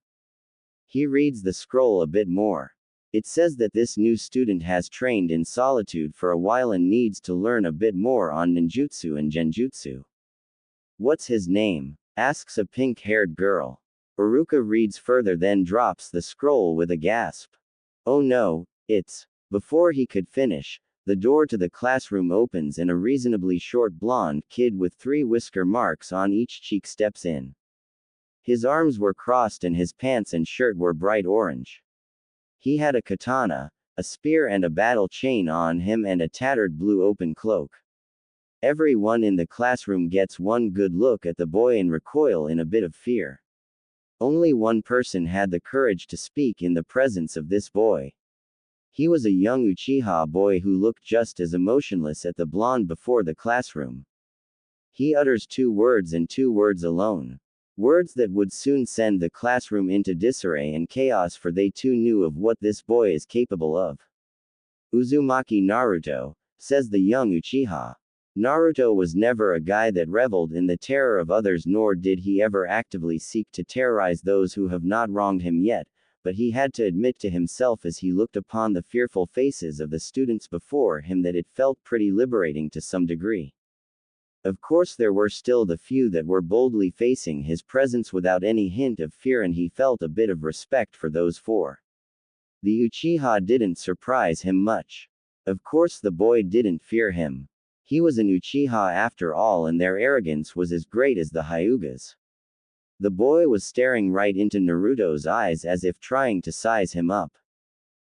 He reads the scroll a bit more. It says that this new student has trained in solitude for a while and needs to learn a bit more on ninjutsu and genjutsu. What's his name? Asks a pink-haired girl. Iruka reads further, then drops the scroll with a gasp. Oh no, it's... Before he could finish, the door to the classroom opens and a reasonably short blonde kid with 3 whisker marks on each cheek steps in. His arms were crossed and his pants and shirt were bright orange. He had a katana, a spear and a battle chain on him and a tattered blue open cloak. Everyone in the classroom gets one good look at the boy and recoil in a bit of fear. Only one person had the courage to speak in the presence of this boy. He was a young Uchiha boy who looked just as emotionless at the blonde before the classroom. He utters 2 words and 2 words alone. Words that would soon send the classroom into disarray and chaos, for they too knew of what this boy is capable of. Uzumaki Naruto, says the young Uchiha. Naruto was never a guy that reveled in the terror of others, nor did he ever actively seek to terrorize those who have not wronged him yet, but he had to admit to himself as he looked upon the fearful faces of the students before him that it felt pretty liberating to some degree. Of course, there were still the few that were boldly facing his presence without any hint of fear, and he felt a bit of respect for those 4. The Uchiha didn't surprise him much. Of course, the boy didn't fear him. He was an Uchiha after all, and their arrogance was as great as the Hyugas. The boy was staring right into Naruto's eyes as if trying to size him up.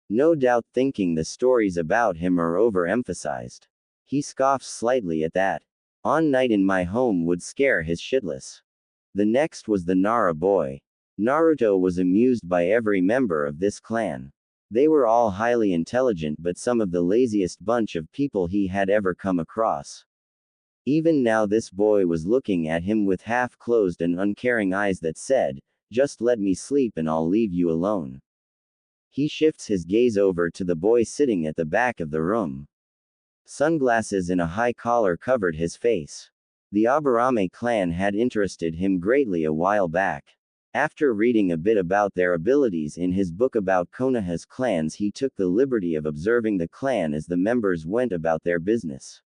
No doubt thinking the stories about him are overemphasized. He scoffs slightly at that. On night in my home would scare his shitless. The next was the Nara boy. Naruto was amused by every member of this clan. They were all highly intelligent, but some of the laziest bunch of people he had ever come across. Even now this boy was looking at him with half-closed and uncaring eyes that said, just let me sleep and I'll leave you alone. He shifts his gaze over to the boy sitting at the back of the room. Sunglasses and a high collar covered his face. The Aburame clan had interested him greatly a while back. After reading a bit about their abilities in his book about Konoha's clans, he took the liberty of observing the clan as the members went about their business.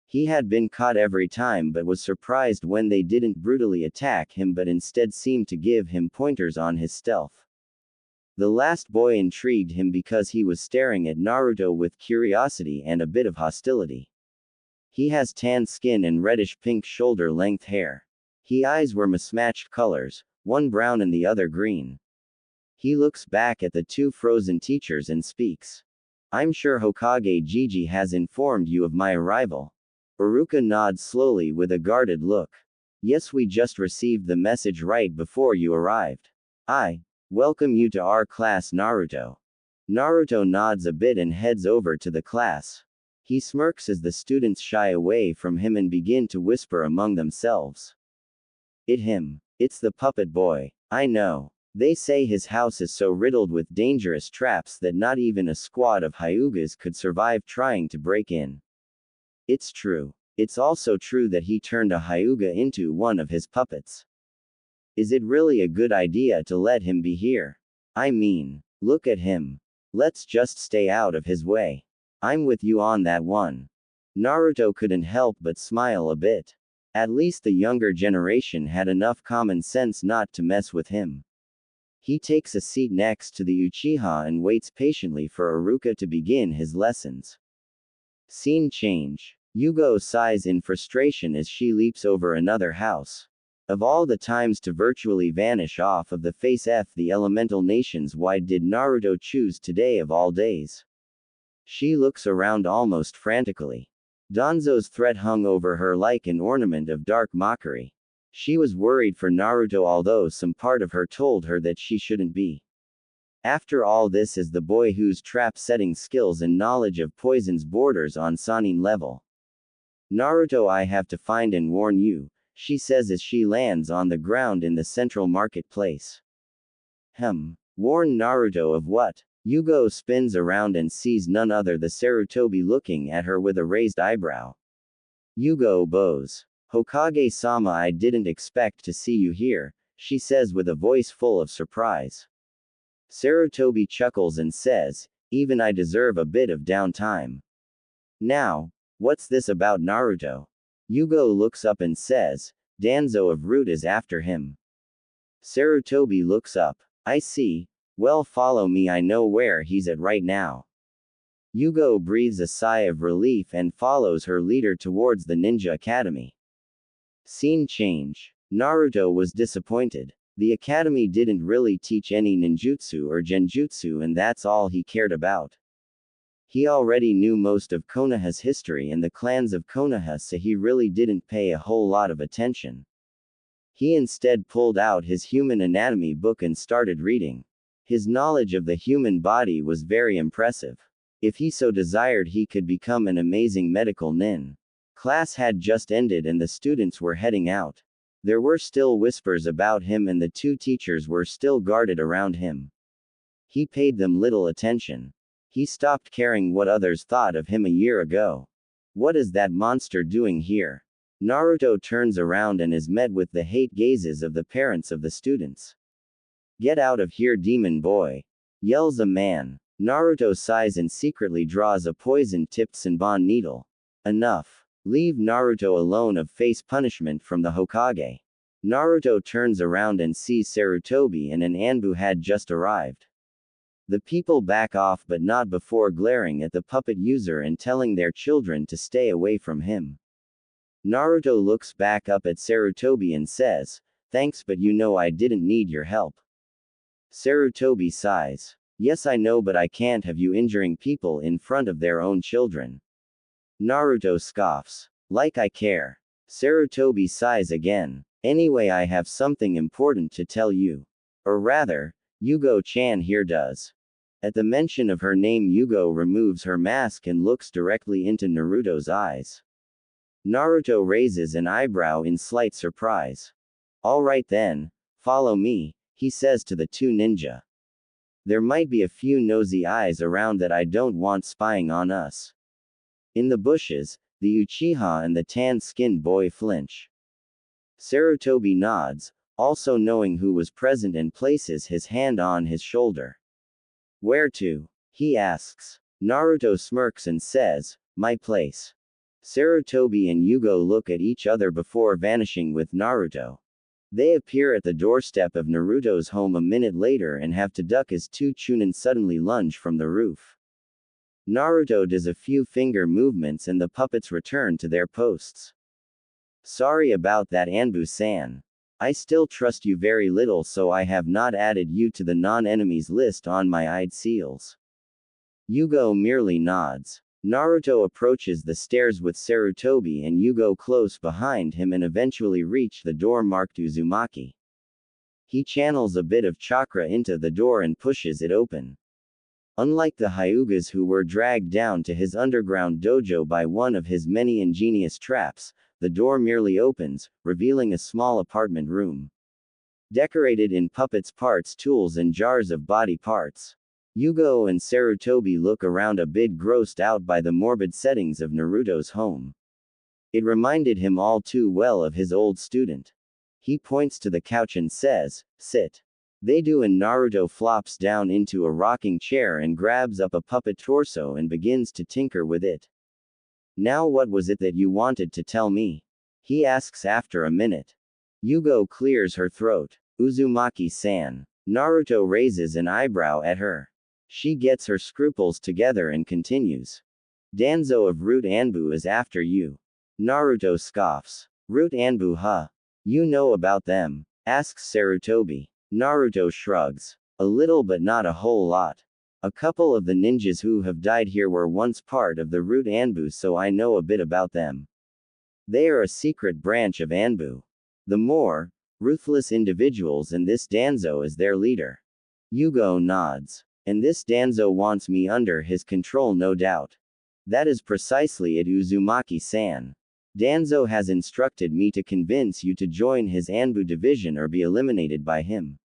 He had been caught every time, but was surprised when they didn't brutally attack him but instead seemed to give him pointers on his stealth. The last boy intrigued him because he was staring at Naruto with curiosity and a bit of hostility. He has tan skin and reddish-pink shoulder-length hair. His eyes were mismatched colors, one brown and the other green. He looks back at the 2 frozen teachers and speaks. I'm sure Hokage Gigi has informed you of my arrival. Iruka nods slowly with a guarded look. Yes, we just received the message right before you arrived. I welcome you to our class, Naruto. Naruto nods a bit and heads over to the class. He smirks as the students shy away from him and begin to whisper among themselves. It's the puppet boy. I know. They say his house is so riddled with dangerous traps that not even a squad of Hyugas could survive trying to break in. It's true. It's also true that he turned a Hyuga into one of his puppets. Is it really a good idea to let him be here? I mean, look at him. Let's just stay out of his way. I'm with you on that one. Naruto couldn't help but smile a bit. At least the younger generation had enough common sense not to mess with him. He takes a seat next to the Uchiha and waits patiently for Iruka to begin his lessons. Scene change. Yugo sighs in frustration as she leaps over another house. Of all the times to virtually vanish off of the face of the elemental nations, why did Naruto choose today of all days? She looks around almost frantically. Danzo's threat hung over her like an ornament of dark mockery. She was worried for Naruto, although some part of her told her that she shouldn't be. After all, this is the boy whose trap-setting skills and knowledge of poisons borders on Sannin level. Naruto, I have to find and warn you, she says as she lands on the ground in the central marketplace. Warn Naruto of what? Yugo spins around and sees none other than Sarutobi looking at her with a raised eyebrow. Yugo bows. Hokage-sama, I didn't expect to see you here, she says with a voice full of surprise. Sarutobi chuckles and says, even I deserve a bit of downtime. Now, what's this about Naruto? Yugo looks up and says, Danzo of Root is after him. Sarutobi looks up. I see. Well, follow me, I know where he's at right now. Yugo breathes a sigh of relief and follows her leader towards the ninja academy. Scene change. Naruto was disappointed. The academy didn't really teach any ninjutsu or genjutsu, and that's all he cared about. He already knew most of Konoha's history and the clans of Konoha, so he really didn't pay a whole lot of attention. He instead pulled out his human anatomy book and started reading. His knowledge of the human body was very impressive. If he so desired, he could become an amazing medical nin. Class had just ended and the students were heading out. There were still whispers about him and the two teachers were still guarded around him. He paid them little attention. He stopped caring what others thought of him a year ago. What is that monster doing here? Naruto turns around and is met with the hate gazes of the parents of the students. Get out of here, demon boy! Yells a man. Naruto sighs and secretly draws a poison-tipped Senbon needle. Enough. Leave Naruto alone of face punishment from the Hokage. Naruto turns around and sees Sarutobi and an Anbu had just arrived. The people back off, but not before glaring at the puppet user and telling their children to stay away from him. Naruto looks back up at Sarutobi and says, thanks, but you know I didn't need your help. Sarutobi sighs. Yes, I know, but I can't have you injuring people in front of their own children. Naruto scoffs. Like I care. Sarutobi sighs again. Anyway, I have something important to tell you. Or rather, Yugo-chan here does. At the mention of her name, Yugo removes her mask and looks directly into Naruto's eyes. Naruto raises an eyebrow in slight surprise. Alright then, follow me, he says to the two ninja. There might be a few nosy eyes around that I don't want spying on us. In the bushes, the Uchiha and the tan-skinned boy flinch. Sarutobi nods, also knowing who was present, and places his hand on his shoulder. Where to? He asks. Naruto smirks and says, my place. Sarutobi and Yugo look at each other before vanishing with Naruto. They appear at the doorstep of Naruto's home a minute later and have to duck as two Chunin suddenly lunge from the roof. Naruto does a few finger movements and the puppets return to their posts. Sorry about that, Anbu-san. I still trust you very little, so I have not added you to the non-enemies list on my eyed seals. Yugo merely nods. Naruto approaches the stairs with Sarutobi and Yugo close behind him and eventually reach the door marked Uzumaki. He channels a bit of chakra into the door and pushes it open. Unlike the Hyugas who were dragged down to his underground dojo by one of his many ingenious traps, the door merely opens, revealing a small apartment room. Decorated in puppets' parts, tools and jars of body parts. Yugo and Sarutobi look around a bit grossed out by the morbid settings of Naruto's home. It reminded him all too well of his old student. He points to the couch and says, "Sit." They do, and Naruto flops down into a rocking chair and grabs up a puppet torso and begins to tinker with it. "Now what was it that you wanted to tell me?" he asks after a minute. Yugo clears her throat. "Uzumaki-san." Naruto raises an eyebrow at her. She gets her scruples together and continues. "Danzo of Root Anbu is after you." Naruto scoffs. "Root Anbu, huh? You know about them?" asks Sarutobi. Naruto shrugs. "A little, but not a whole lot. A couple of the ninjas who have died here were once part of the Root Anbu, so I know a bit about them. They are a secret branch of Anbu. The more ruthless individuals, and this Danzo is their leader." Yugo nods. "And this Danzo wants me under his control, no doubt." "That is precisely it, Uzumaki-san. Danzo has instructed me to convince you to join his Anbu division or be eliminated by him."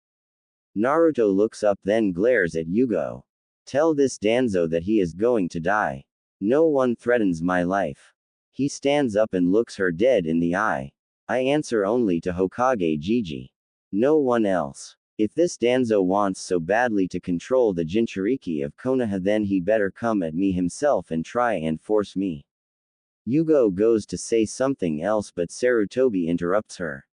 Naruto looks up, then glares at Yugo. "Tell this Danzo that he is going to die. No one threatens my life." He stands up and looks her dead in the eye. "I answer only to Hokage Gigi. No one else. If this Danzo wants so badly to control the Jinchuriki of Konoha, then he better come at me himself and try and force me." Yugo goes to say something else, but Sarutobi interrupts her.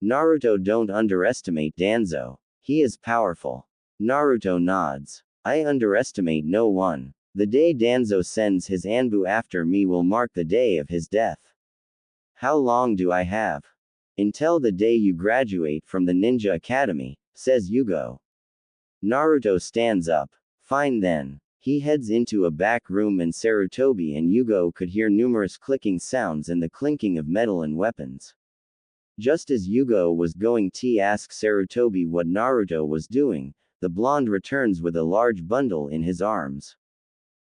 "Naruto, don't underestimate Danzo. He is powerful." Naruto nods. "I underestimate no one. The day Danzo sends his Anbu after me will mark the day of his death." "How long do I have?" "Until the day you graduate from the Ninja Academy," says Yugo. Naruto stands up. "Fine then." He heads into a back room, and Sarutobi and Yugo could hear numerous clicking sounds and the clinking of metal and weapons. Just as Yugo was going to ask Sarutobi what Naruto was doing, the blonde returns with a large bundle in his arms.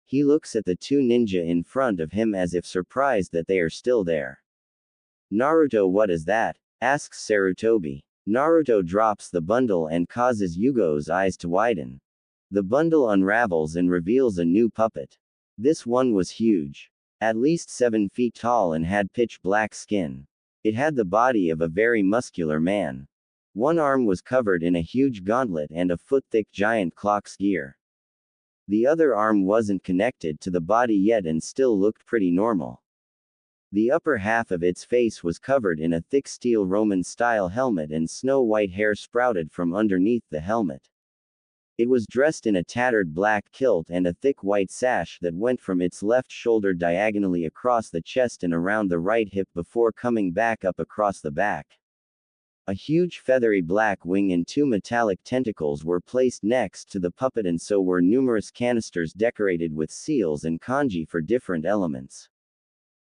He looks at the two ninja in front of him as if surprised that they are still there. "Naruto, what is that?" asks Sarutobi. Naruto drops the bundle and causes Yugo's eyes to widen. The bundle unravels and reveals a new puppet. This one was huge. At least 7 feet tall and had pitch black skin. It had the body of a very muscular man. One arm was covered in a huge gauntlet and a foot-thick giant clock's gear. The other arm wasn't connected to the body yet and still looked pretty normal. The upper half of its face was covered in a thick steel Roman-style helmet, and snow-white hair sprouted from underneath the helmet. It was dressed in a tattered black kilt and a thick white sash that went from its left shoulder diagonally across the chest and around the right hip before coming back up across the back. A huge feathery black wing and 2 metallic tentacles were placed next to the puppet, and so were numerous canisters decorated with seals and kanji for different elements.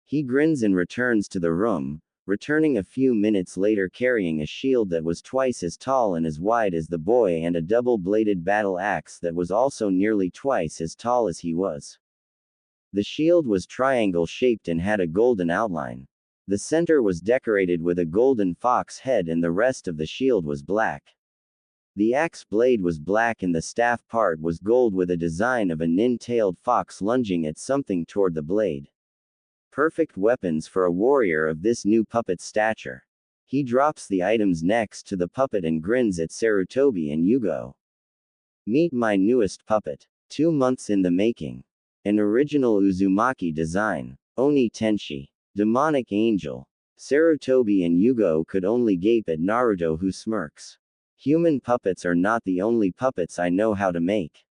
He grins and returns to the room, returning a few minutes later carrying a shield that was twice as tall and as wide as the boy, and a double-bladed battle axe that was also nearly twice as tall as he was. The shield was triangle-shaped and had a golden outline. The center was decorated with a golden fox head, and the rest of the shield was black. The axe blade was black and the staff part was gold with a design of a nin-tailed fox lunging at something toward the blade. Perfect weapons for a warrior of this new puppet's stature. He drops the items next to the puppet and grins at Sarutobi and Yugo. "Meet my newest puppet. 2 months in the making. An original Uzumaki design. Oni Tenshi. Demonic Angel." Sarutobi and Yugo could only gape at Naruto, who smirks. "Human puppets are not the only puppets I know how to make."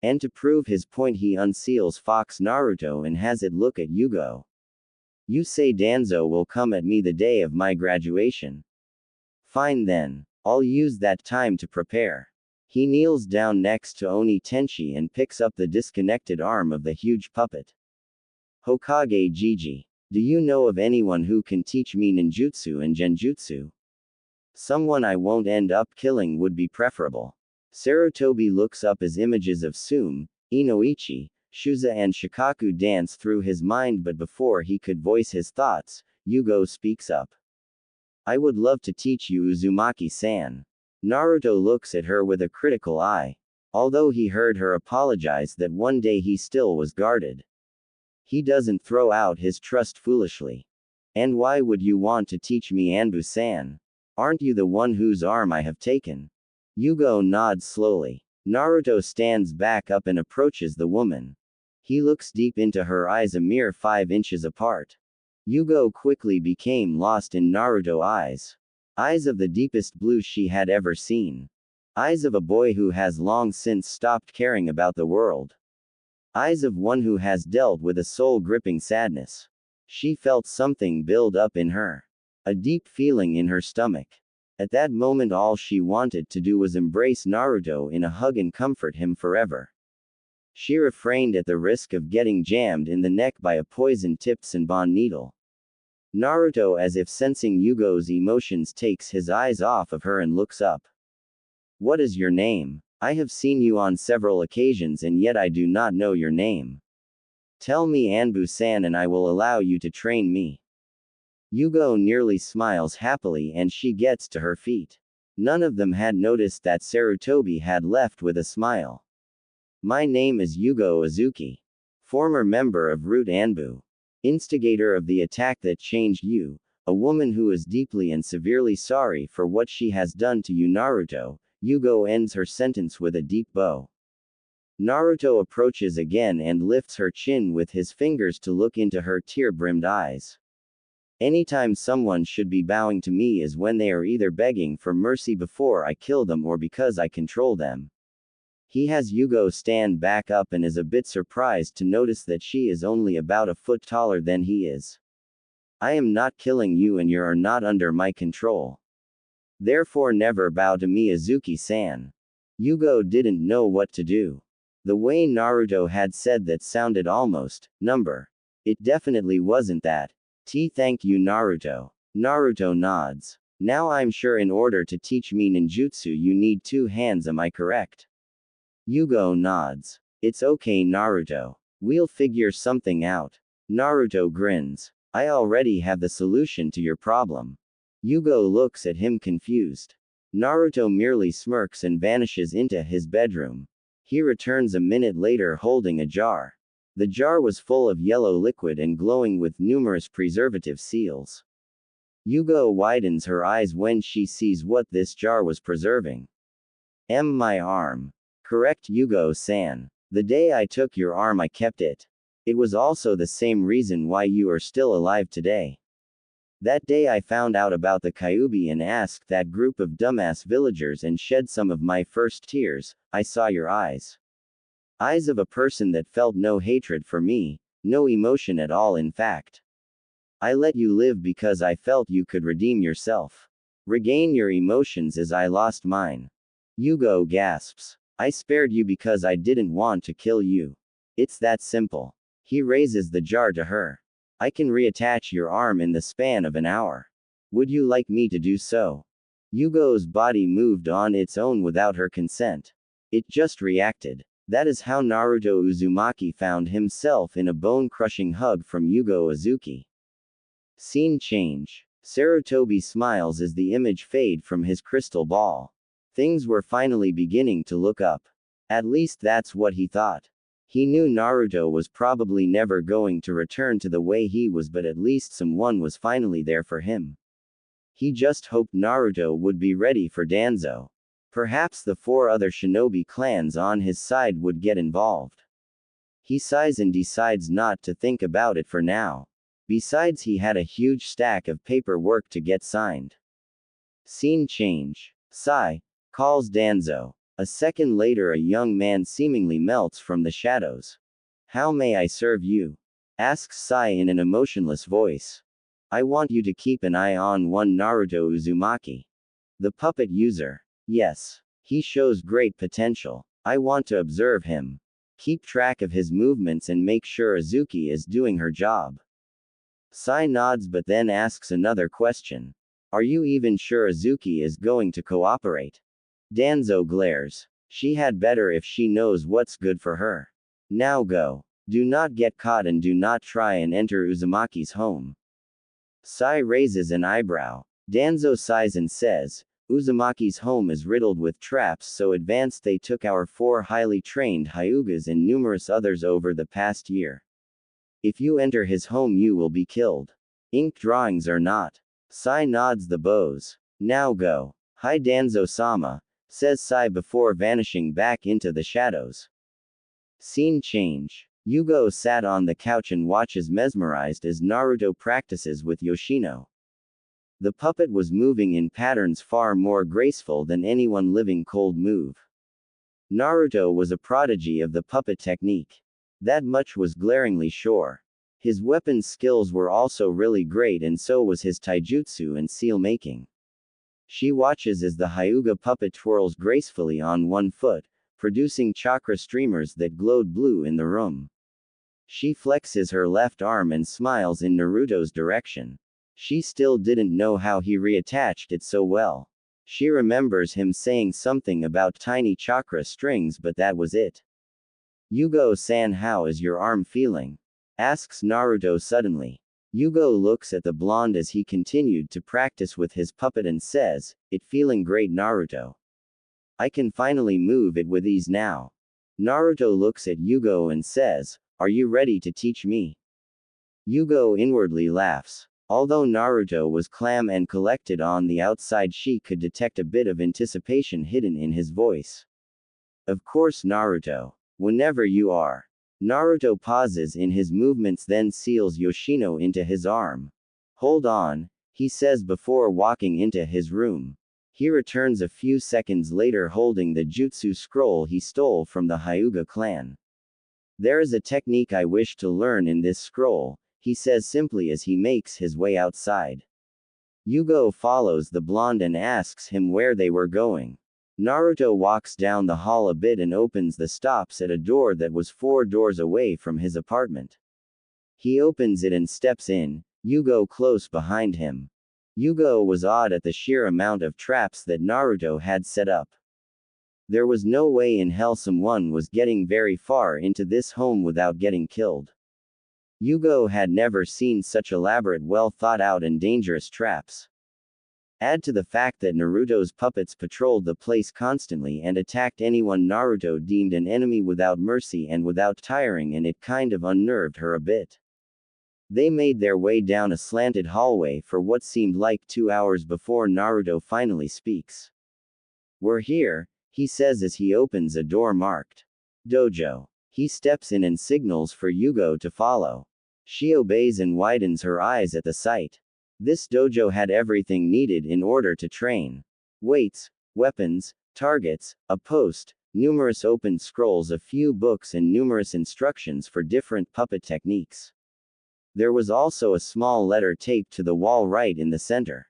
And to prove his point, he unseals Fox Naruto and has it look at Yugo. "You say Danzo will come at me the day of my graduation. Fine then. I'll use that time to prepare." He kneels down next to Oni Tenshi and picks up the disconnected arm of the huge puppet. "Hokage Gigi. Do you know of anyone who can teach me ninjutsu and genjutsu? Someone I won't end up killing would be preferable." Sarutobi looks up as images of Sume, Inoichi, Shuza and Shikaku dance through his mind, but before he could voice his thoughts, Yugo speaks up. "I would love to teach you, Uzumaki-san." Naruto looks at her with a critical eye. Although he heard her apologize that one day he still was guarded. He doesn't throw out his trust foolishly. And why would you want to teach me, Anbu-san? Aren't you the one whose arm I have taken? Yugo nods slowly. Naruto stands back up and approaches the woman. He looks deep into her eyes, a mere 5 inches apart. Yugo quickly became lost in Naruto's eyes. Eyes of the deepest blue she had ever seen. Eyes of a boy who has long since stopped caring about the world. Eyes of one who has dealt with a soul-gripping sadness. She felt something build up in her. A deep feeling in her stomach. At that moment all she wanted to do was embrace Naruto in a hug and comfort him forever. She refrained at the risk of getting jammed in the neck by a poison-tipped Senbon needle. Naruto, as if sensing Yugo's emotions, takes his eyes off of her and looks up. What is your name? I have seen you on several occasions and yet I do not know your name. Tell me, Anbu-san, and I will allow you to train me. Yugo nearly smiles happily and she gets to her feet. None of them had noticed that Sarutobi had left with a smile. My name is Yugo Uzuki. Former member of Root Anbu. Instigator of the attack that changed you, a woman who is deeply and severely sorry for what she has done to you, Naruto. Yugo ends her sentence with a deep bow. Naruto approaches again and lifts her chin with his fingers to look into her tear-brimmed eyes. Anytime someone should be bowing to me is when they are either begging for mercy before I kill them or because I control them. He has Yugo stand back up and is a bit surprised to notice that she is only about a foot taller than he is. I am not killing you and you are not under my control. Therefore never bow to me, Uzuki-san. Yugo didn't know what to do. The way Naruto had said that sounded almost number. It definitely wasn't that. Thank you, Naruto. Naruto nods. Now I'm sure in order to teach me ninjutsu you need 2 hands, am I correct? Yugo nods. It's okay, Naruto. We'll figure something out. Naruto grins. I already have the solution to your problem. Yugo looks at him confused. Naruto merely smirks and vanishes into his bedroom. He returns a minute later holding a jar. The jar was full of yellow liquid and glowing with numerous preservative seals. Yugo widens her eyes when she sees what this jar was preserving. My arm. Correct, Yugo-san. The day I took your arm I kept it. It was also the same reason why you are still alive today. That day I found out about the Kyuubi and asked that group of dumbass villagers and shed some of my first tears. I saw your eyes. Eyes of a person that felt no hatred for me, no emotion at all, in fact. I let you live because I felt you could redeem yourself. Regain your emotions as I lost mine. Yugo gasps. I spared you because I didn't want to kill you. It's that simple. He raises the jar to her. I can reattach your arm in the span of an hour. Would you like me to do so? Yugo's body moved on its own without her consent. It just reacted. That is how Naruto Uzumaki found himself in a bone-crushing hug from Yugo Uzuki. Scene change. Sarutobi smiles as the image fades from his crystal ball. Things were finally beginning to look up. At least that's what he thought. He knew Naruto was probably never going to return to the way he was, but at least someone was finally there for him. He just hoped Naruto would be ready for Danzo. Perhaps the 4 other shinobi clans on his side would get involved. He sighs and decides not to think about it for now. Besides, he had a huge stack of paperwork to get signed. Scene change. Sai calls Danzo. A second later, a young man seemingly melts from the shadows. How may I serve you? Asks Sai in an emotionless voice. I want you to keep an eye on one Naruto Uzumaki. The puppet user. Yes. He shows great potential. I want to observe him. Keep track of his movements and make sure Uzuki is doing her job. Sai nods but then asks another question. Are you even sure Uzuki is going to cooperate? Danzo glares. She had better if she knows what's good for her. Now go. Do not get caught and do not try and enter Uzumaki's home. Sai raises an eyebrow. Danzo sighs and says, Uzumaki's home is riddled with traps so advanced they took our 4 highly trained Hyugas and numerous others over the past year. If you enter his home you will be killed. Ink drawings or not. Sai nods the bows. Now go. Hi Danzo-sama, says Sai before vanishing back into the shadows. Scene change. Yugo sat on the couch and watches mesmerized as Naruto practices with Yoshino. The puppet was moving in patterns far more graceful than anyone living could move. Naruto was a prodigy of the puppet technique. That much was glaringly sure. His weapons skills were also really great and so was his taijutsu and seal making. She watches as the Hyuga puppet twirls gracefully on one foot, producing chakra streamers that glowed blue in the room. She flexes her left arm and smiles in Naruto's direction. She still didn't know how he reattached it so well. She remembers him saying something about tiny chakra strings, but that was it. Yugo-san, how is your arm feeling? Asks Naruto suddenly. Yugo looks at the blonde as he continued to practice with his puppet and says, "It feeling great, Naruto. I can finally move it with ease now." Naruto looks at Yugo and says, "Are you ready to teach me?" Yugo inwardly laughs. Although Naruto was calm and collected on the outside, she could detect a bit of anticipation hidden in his voice. "Of course, Naruto. Whenever you are." Naruto pauses in his movements, then seals Yoshino into his arm. "Hold on," he says before walking into his room. He returns a few seconds later holding the jutsu scroll he stole from the Hyuga clan. "There is a technique I wish to learn in this scroll," he says simply as he makes his way outside. Yugo follows the blonde and asks him where they were going. Naruto walks down the hall a bit and opens the stops at a door that was 4 doors away from his apartment. He opens it and steps in, Yugo close behind him. Yugo was awed at the sheer amount of traps that Naruto had set up. There was no way in hell someone was getting very far into this home without getting killed. Yugo had never seen such elaborate, well thought out and dangerous traps. Add to the fact that Naruto's puppets patrolled the place constantly and attacked anyone Naruto deemed an enemy without mercy and without tiring, and it kind of unnerved her a bit. They made their way down a slanted hallway for what seemed like 2 hours before Naruto finally speaks. "We're here," he says as he opens a door marked Dojo. He steps in and signals for Yugo to follow. She obeys and widens her eyes at the sight. This dojo had everything needed in order to train. Weights, weapons, targets, a post, numerous opened scrolls, a few books, and numerous instructions for different puppet techniques. There was also a small letter taped to the wall right in the center.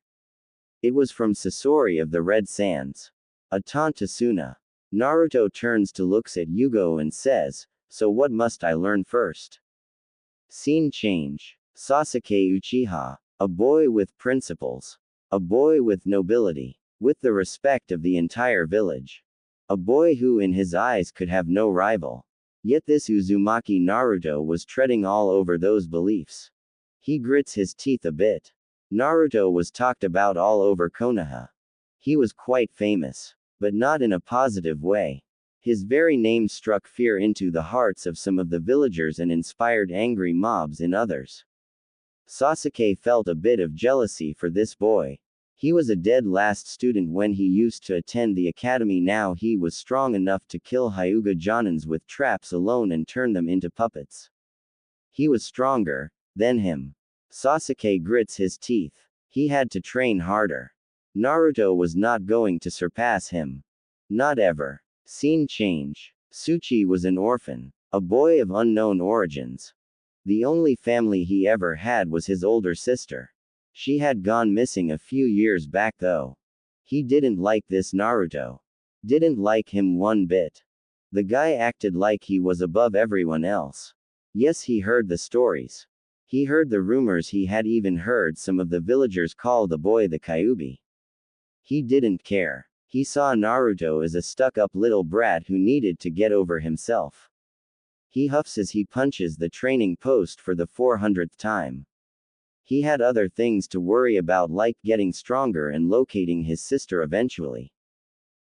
It was from Sasori of the Red Sands. A taunt to Suna. Naruto turns to looks at Yugo and says, "So what must I learn first?" Scene change. Sasuke Uchiha. A boy with principles. A boy with nobility. With the respect of the entire village. A boy who in his eyes could have no rival. Yet this Uzumaki Naruto was treading all over those beliefs. He grits his teeth a bit. Naruto was talked about all over Konoha. He was quite famous. But not in a positive way. His very name struck fear into the hearts of some of the villagers and inspired angry mobs in others. Sasuke felt a bit of jealousy for this boy. He was a dead last student when he used to attend the academy. Now he was strong enough to kill Hyuga Jonins with traps alone and turn them into puppets. He was stronger than him. Sasuke grits his teeth. He had to train harder. Naruto was not going to surpass him. Not ever. Scene change. Tsuchi was an orphan. A boy of unknown origins. The only family he ever had was his older sister. She had gone missing a few years back though. He didn't like this Naruto. Didn't like him one bit. The guy acted like he was above everyone else. Yes, he heard the stories. He heard the rumors. He had even heard some of the villagers call the boy the Kyuubi. He didn't care. He saw Naruto as a stuck-up little brat who needed to get over himself. He huffs as he punches the training post for the 400th time. He had other things to worry about, like getting stronger and locating his sister eventually.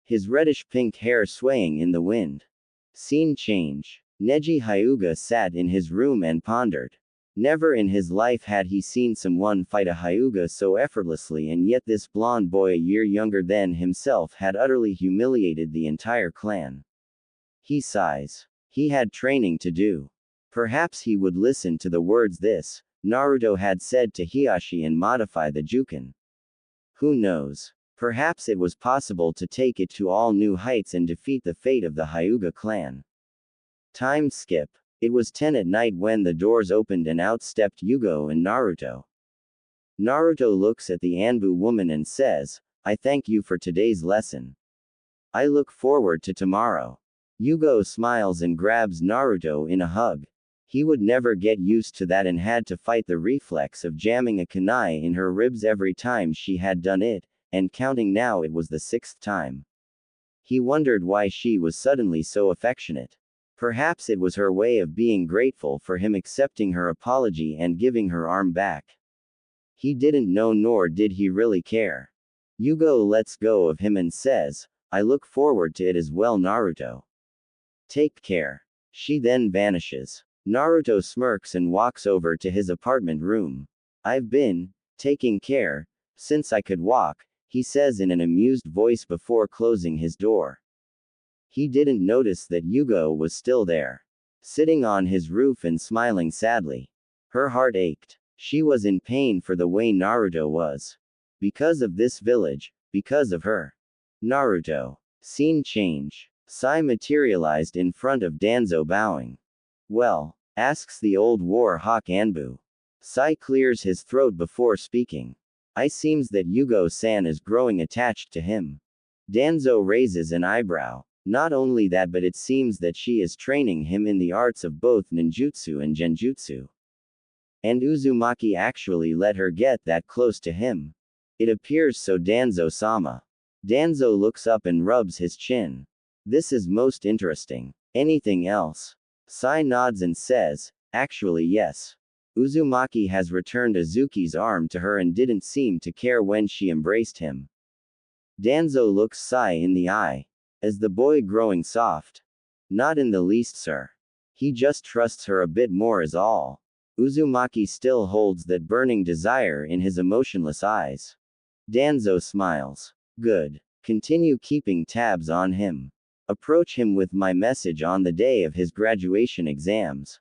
His reddish-pink hair swaying in the wind. Scene change. Neji Hyuga sat in his room and pondered. Never in his life had he seen someone fight a Hyuga so effortlessly, and yet this blonde boy a year younger than himself had utterly humiliated the entire clan. He sighs. He had training to do. Perhaps he would listen to the words this Naruto had said to Hiashi and modify the Juken. Who knows? Perhaps it was possible to take it to all new heights and defeat the fate of the Hyuga clan. Time skip. It was 10 at night when the doors opened and out stepped Yugo and Naruto. Naruto looks at the Anbu woman and says, "I thank you for today's lesson. I look forward to tomorrow." Yugo smiles and grabs Naruto in a hug. He would never get used to that and had to fight the reflex of jamming a kunai in her ribs every time she had done it, and counting now it was the 6th time. He wondered why she was suddenly so affectionate. Perhaps it was her way of being grateful for him accepting her apology and giving her arm back. He didn't know, nor did he really care. Yugo lets go of him and says, "I look forward to it as well, Naruto. Take care." She then vanishes. Naruto smirks and walks over to his apartment room. "I've been taking care since I could walk," he says in an amused voice before closing his door. He didn't notice that Yugo was still there, sitting on his roof and smiling sadly. Her heart ached. She was in pain for the way Naruto was. Because of this village, because of her. Naruto. Scene change. Sai materialized in front of Danzo bowing. "Well?" asks the old war hawk Anbu. Sai clears his throat before speaking. "I seems that Yugo-san is growing attached to him." Danzo raises an eyebrow. "Not only that, but it seems that she is training him in the arts of both ninjutsu and genjutsu. And Uzumaki actually let her get that close to him. It appears so, Danzo-sama." Danzo looks up and rubs his chin. "This is most interesting. Anything else?" Sai nods and says, "Actually yes. Uzumaki has returned Azuki's arm to her and didn't seem to care when she embraced him." Danzo looks Sai in the eye. "Is the boy growing soft?" "Not in the least, sir. He just trusts her a bit more is all." Uzumaki still holds that burning desire in his emotionless eyes. Danzo smiles. "Good. Continue keeping tabs on him. Approach him with my message on the day of his graduation exams.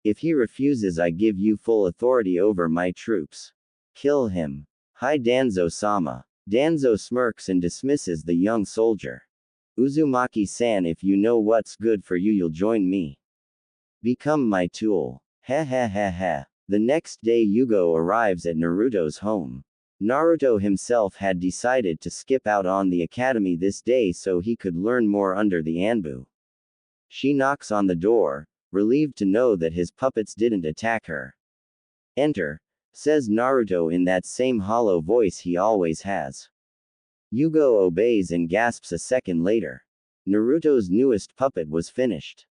If he refuses, I give you full authority over my troops. Kill him." "Hi Danzo-sama." Danzo smirks and dismisses the young soldier. "Uzumaki-san, if you know what's good for you, you'll join me. Become my tool." Heh heh heh heh. The next day Yugo arrives at Naruto's home. Naruto himself had decided to skip out on the academy this day so he could learn more under the Anbu. She knocks on the door, relieved to know that his puppets didn't attack her. "Enter," says Naruto in that same hollow voice he always has. Yugo obeys and gasps a second later. Naruto's newest puppet was finished.